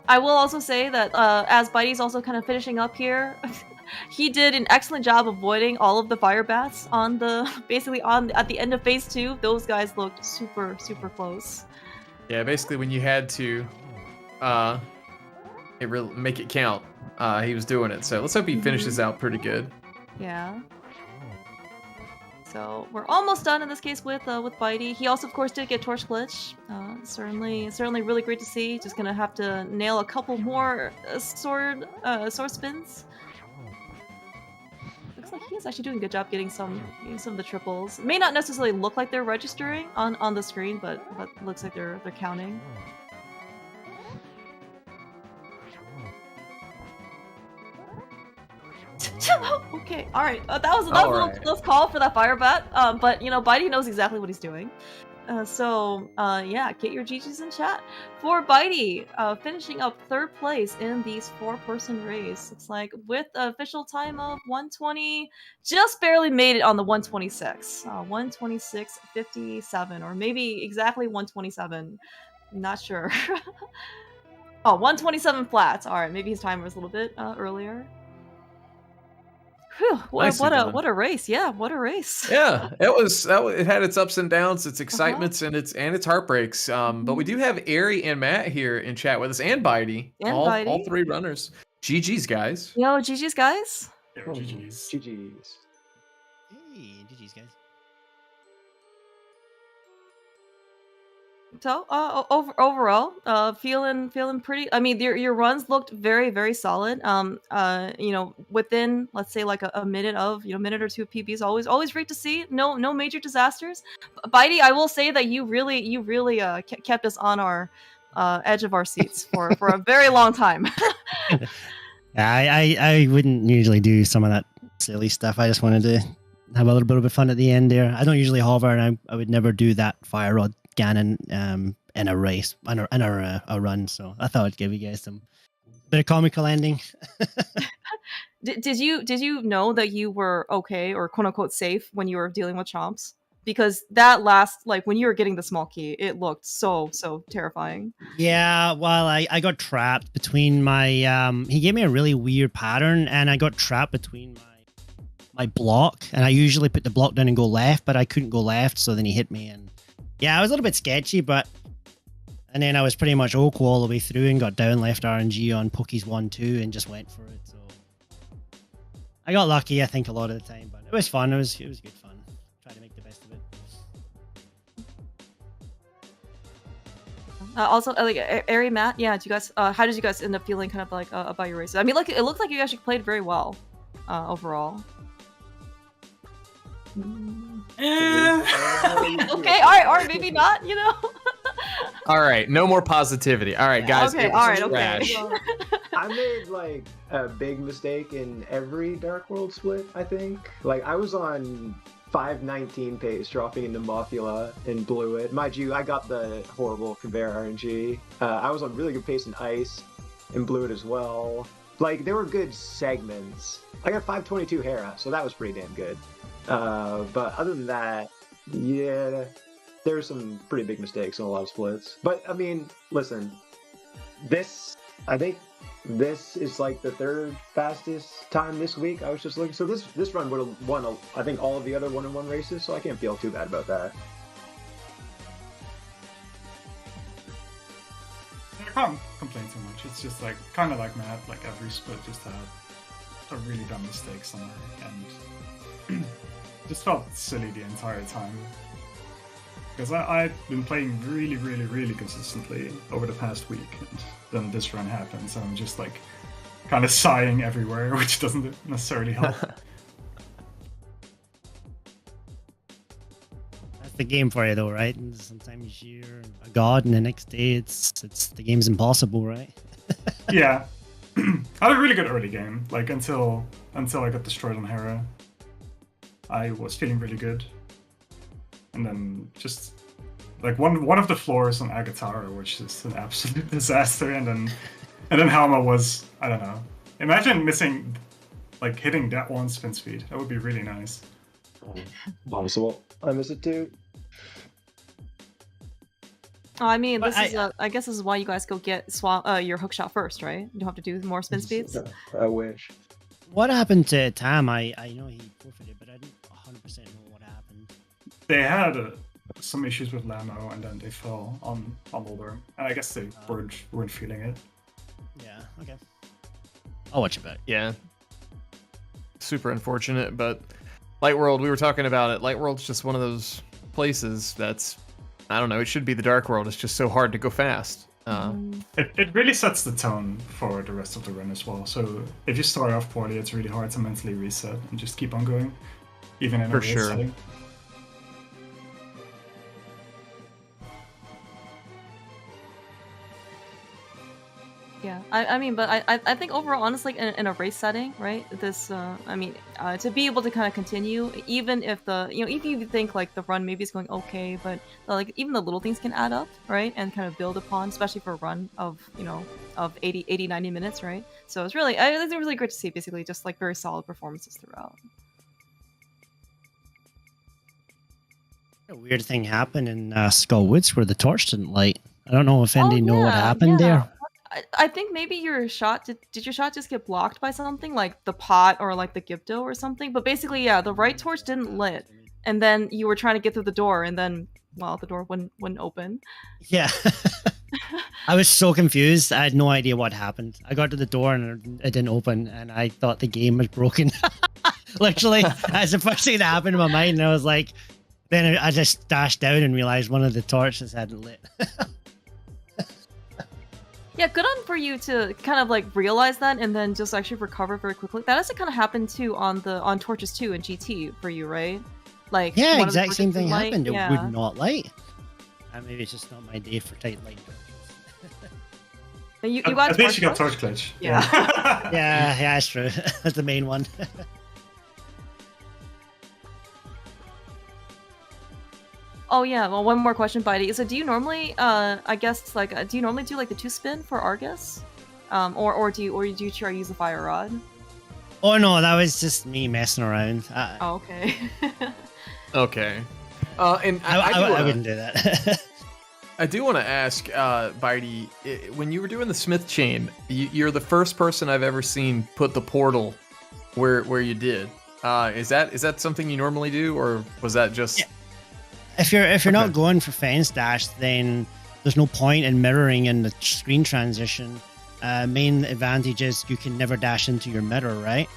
I will also say that as bydey's also kind of finishing up here, he did an excellent job avoiding all of the fire bats on at the end of phase 2. Those guys looked super close. Yeah, basically when you had to make it count, he was doing it. So let's hope he finishes out pretty good. Yeah. So we're almost done in this case with bydey. He also, of course, did get torch glitch. Certainly really great to see. Just gonna have to nail a couple more sword spins. Looks like he is actually doing a good job getting some of the triples. May not necessarily look like they're registering on the screen, but looks like they're counting. Okay, alright. That was a little close call for that fire bat. But bydey knows exactly what he's doing. Yeah, get your GGs in chat. For bydey, finishing up 3rd place in these 4-person race. Looks like with an official time of 1:20, just barely made it on the 1:26. 1:26.57, or maybe exactly 1:27. Not sure. Oh, 1:27 flats. All right, maybe his timer was a little bit earlier. Whew, Nicely done. what a race! Yeah, what a race! Yeah, it had its ups and downs, its excitements, and its heartbreaks. But we do have Ari and Matt here in chat with us, and bydey, And all bydey. 3 runners. GG's, guys. Yo, GG's, guys. Yeah, GG's. GG's. Hey, GG's, guys. So, overall, feeling pretty. I mean, your runs looked very, very solid. You know, within, let's say, like a minute of, minute or two of PBs, always great to see. No major disasters. bydey, I will say that you really kept us on our edge of our seats for a very long time. I wouldn't usually do some of that silly stuff. I just wanted to have a little bit of fun at the end there. I don't usually hover, and I would never do that fire rod Ganon in a race, in a run. So I thought I'd give you guys some bit of comical ending. Did you know that you were okay, or quote unquote safe, when you were dealing with chomps? Because that last, like, when you were getting the small key, it looked so terrifying. Yeah, well, I got trapped between my he gave me a really weird pattern, and I got trapped between my block, and I usually put the block down and go left, but I couldn't go left, so then he hit me, and yeah, it was a little bit sketchy, and then I was pretty much Oko all the way through and got down left RNG on Pokies 1-2 and just went for it. So I got lucky, I think, a lot of the time, but it was fun. It was good fun. Try to make the best of it. Also, like, Ari, Matt, yeah, do you guys, how did you guys end up feeling kind of like about your races? I mean, like, it looked like you actually played very well overall. Okay, all right, maybe not, All right, no more positivity. All right, guys. Okay, all right, okay. I made like a big mistake in every Dark World split, I think. Like, I was on 519 pace dropping into Mothula and blew it. Mind you, I got the horrible conveyor RNG. I was on really good pace in Ice and blew it as well. Like, there were good segments. I got 522 Hera, so that was pretty damn good. But other than that, yeah, there were some pretty big mistakes in a lot of splits. But I mean, listen, I think this is like the 3rd fastest time this week. I was just looking, so this run would have won, I think, all of the other 1-on-1 races, so I can't feel too bad about that. I can't complain too much. It's just like kind of like Matt, like every split just had a really dumb mistake somewhere, and just felt silly the entire time. Because I've been playing really consistently over the past week, and then this run happened, so I'm just like kind of sighing everywhere, which doesn't necessarily help. That's the game for you, though, right? And sometimes you're a god, and the next day it's the game's impossible, right? Yeah, I had a really good early game, like until I got destroyed on Hera. I was feeling really good, and then just like one of the floors on Agatara, which is an absolute disaster, and then Halma was, I don't know. Imagine missing, like, hitting that one spin speed. That would be really nice. Possible. I miss it too. I mean, I guess this is why you guys go get your hookshot first, right? You don't have to do more spin speeds. I wish. What happened to Tam? I know he forfeited, but I didn't 100% know what happened. They had some issues with Lamo, and then they fell on Mulder, and I guess they weren't feeling it. Yeah, okay. I'll watch it back. Yeah. Super unfortunate, but Light World, we were talking about it. Light World's just one of those places that's, I don't know, it should be the Dark World. It's just so hard to go fast. It really sets the tone for the rest of the run as well. So if you start off poorly, it's really hard to mentally reset and just keep on going, even in a race setting. Yeah, I mean, but I think overall, honestly, in a race setting, right? This, I mean, to be able to kind of continue, even if even if you think like the run maybe is going okay, but like even the little things can add up, right? And kind of build upon, especially for a run of, of 80, 90 minutes, right? So it's really, it's really great to see, basically, just like very solid performances throughout. A weird thing happened in Skull Woods where the torch didn't light. I don't know if Andy know what happened there. I think maybe your shot did your shot just get blocked by something like the pot or like the Gypto or something? But basically, yeah, the right torch didn't lit, and then you were trying to get through the door, and then the door wouldn't open. Yeah, I was so confused. I had no idea what happened. I got to the door and it didn't open, and I thought the game was broken. Literally, that's the first thing that happened in my mind, and I was like, then I just dashed out and realized one of the torches hadn't lit. Yeah, good on for you to kind of like realize that and then just actually recover very quickly. That also kind of happened too on Torches 2 and GT for you, right? Like yeah, exact same thing happened. It yeah. would not light. Maybe it's just not my day for tight light torches. You got at least you got torch glitch. Yeah. yeah, that's true. That's the main one. Oh yeah, well, one more question, bydey. So do you normally, I guess, like, do you normally do like the 2-spin for Argus, or do you try to use the fire rod? Oh no, that was just me messing around. Oh, okay. Okay. And I wouldn't do that. I do want to ask, bydey, when you were doing the Smith chain, you're the first person I've ever seen put the portal where you did. Is that something you normally do, or was that just? Yeah. If you're not going for fence dash, then there's no point in mirroring in the screen transition. Main advantage is you can never dash into your mirror, right?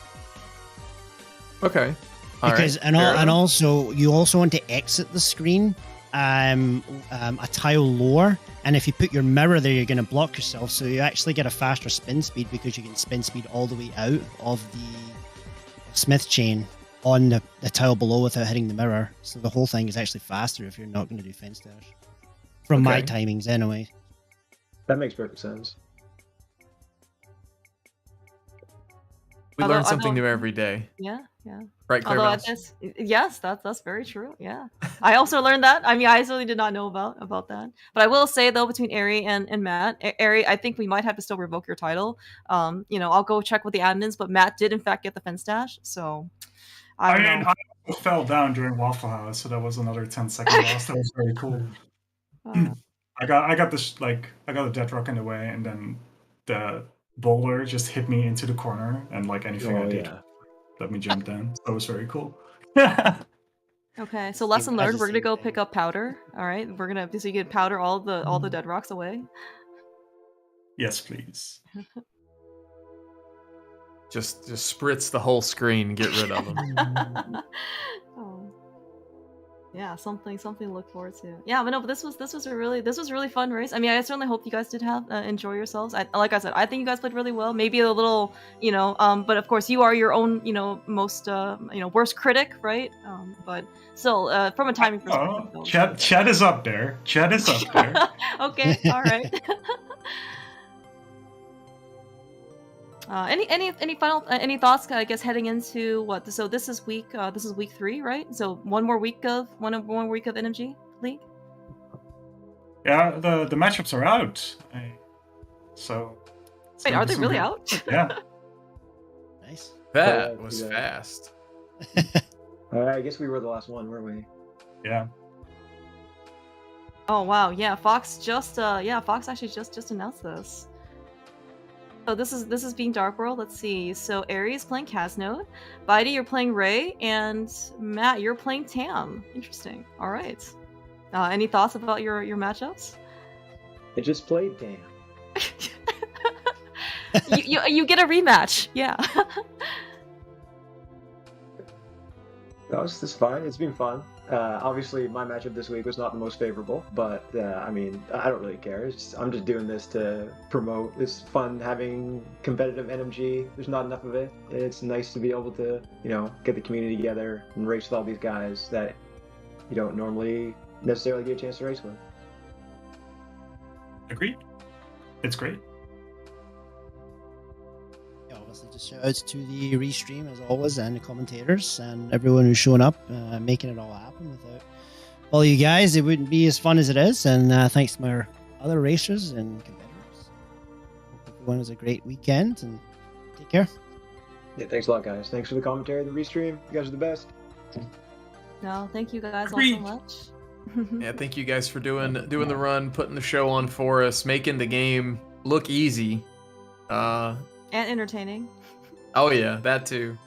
Okay. Also you also want to exit the screen a tile lower, and if you put your mirror there, you're going to block yourself, so you actually get a faster spin speed because you can spin speed all the way out of the Smith chain on the tile below without hitting the mirror. So the whole thing is actually faster if you're not going to do fence dash. From my timings anyway. That makes perfect sense. We learn something new every day. Yeah. Right, Claire? Yes, that's very true. Yeah. I also learned that. I mean, I certainly did not know about that. But I will say, though, between Eri and Matt, Eri, I think we might have to still revoke your title. I'll go check with the admins, but Matt did, in fact, get the fence dash, so... I fell down during Waffle House, so that was another 10-second loss. That was very cool. I got this, like, I got a dead rock in the way, and then the boulder just hit me into the corner, and like anything I did, let me jump down. That was very cool. Okay, so lesson learned. We're gonna go pick up powder. All right, we're gonna so you can powder all the dead rocks away. Yes, please. Just spritz the whole screen and get rid of them. Yeah, something to look forward to. Yeah, but no, but this was a really fun race. I mean, I certainly hope you guys did have enjoy yourselves. Like I said, I think you guys played really well. Maybe a little, but of course you are your own, most worst critic, right? But still, from a timing perspective. Chat is up there. Chat is up there. Okay, all right. Any final any thoughts? I guess heading into what? So this is week 3, right? So one more week of NMG League. Yeah, the matchups are out. So. Wait, are they really out? Yeah. Nice. That was fast. I guess we were the last one, weren't we? Yeah. Oh wow, yeah. Fox actually just announced this. So this is being Dark World. Let's see. So Aries playing Casnode, bydey, you're playing Ray, and Matt, you're playing Tam. Interesting. All right. Any thoughts about your matchups? I just played Tam. you get a rematch. Yeah. That was just fine. It's been fun. Obviously, my matchup this week was not the most favorable, but I mean, I don't really care. I'm just doing this to promote. It's fun having competitive NMG. There's not enough of it. It's nice to be able to, get the community together and race with all these guys that you don't normally necessarily get a chance to race with. Agreed. It's great. obviously just shout outs to the restream as always, and the commentators, and everyone who's shown up, making it all happen. Without all you guys, it wouldn't be as fun as it is. And thanks to my other racers and competitors. Hope everyone has a great weekend, and take care. Yeah, thanks a lot, guys. Thanks for the commentary, the restream. You guys are the best. No, thank you guys all so Agreed. much. Yeah, thank you guys for doing the run, putting the show on for us, making the game look easy. And entertaining. Oh yeah, that too.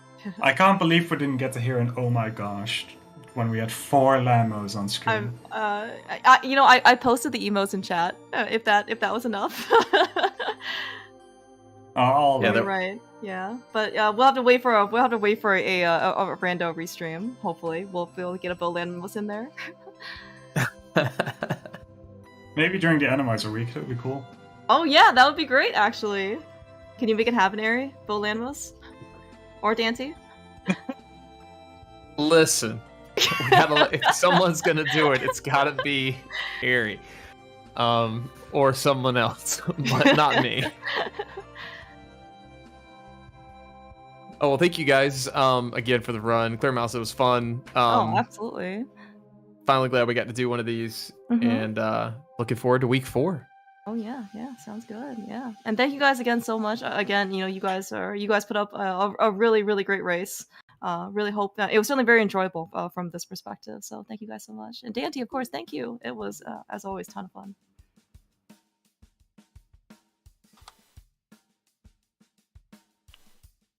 I can't believe we didn't get to hear an "oh my gosh" when we had 4 Lambos on screen. I posted the emotes in chat. If that was enough. All Yeah, right. that- Right. Yeah. But we'll have to wait for a rando restream. Hopefully, we'll be able to get a Bolandmus in there. Maybe during the Animalizer week, that would be cool. Oh yeah, that would be great actually. Can you make it happen, Eri? Bolandmus? Or Dante? Listen, if someone's gonna do it, it's gotta be Harry, or someone else, but not me. Oh well, thank you guys again for the run. Clear Mouse, it was fun. Oh, absolutely. Finally glad we got to do one of these, and looking forward to week 4. Oh yeah, sounds good. Yeah, and thank you guys again so much. Again, you guys put up a really great race. Really hope that it was certainly very enjoyable from this perspective. So thank you guys so much, and Dante, of course, thank you. It was as always a ton of fun.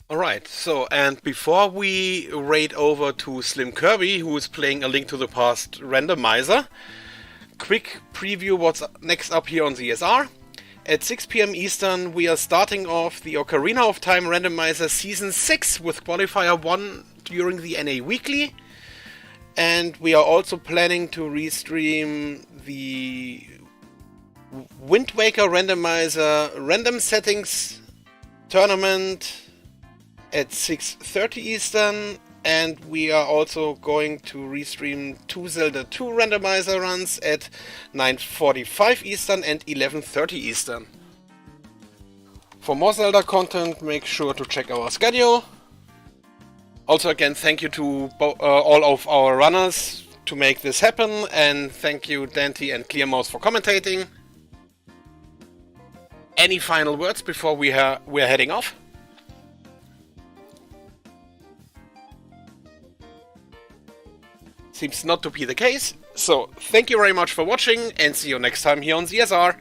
Alright, so, and before we raid over to Slim Kirby, who is playing A Link to the Past randomizer, quick preview what's next up here on ZSR. At 6 PM Eastern, we are starting off the Ocarina of Time randomizer Season 6 with Qualifier 1 during the NA Weekly. And we are also planning to restream the Wind Waker randomizer random settings tournament at 6:30 Eastern, and we are also going to restream 2 Zelda 2 randomizer runs at 9:45 Eastern and 11:30 Eastern. For more Zelda content, make sure to check our schedule. Also, again, thank you to all of our runners to make this happen, and thank you Dante and Clearmouse for commentating. Any final words before we're heading off? Seems not to be the case, so thank you very much for watching and see you next time here on ZSR.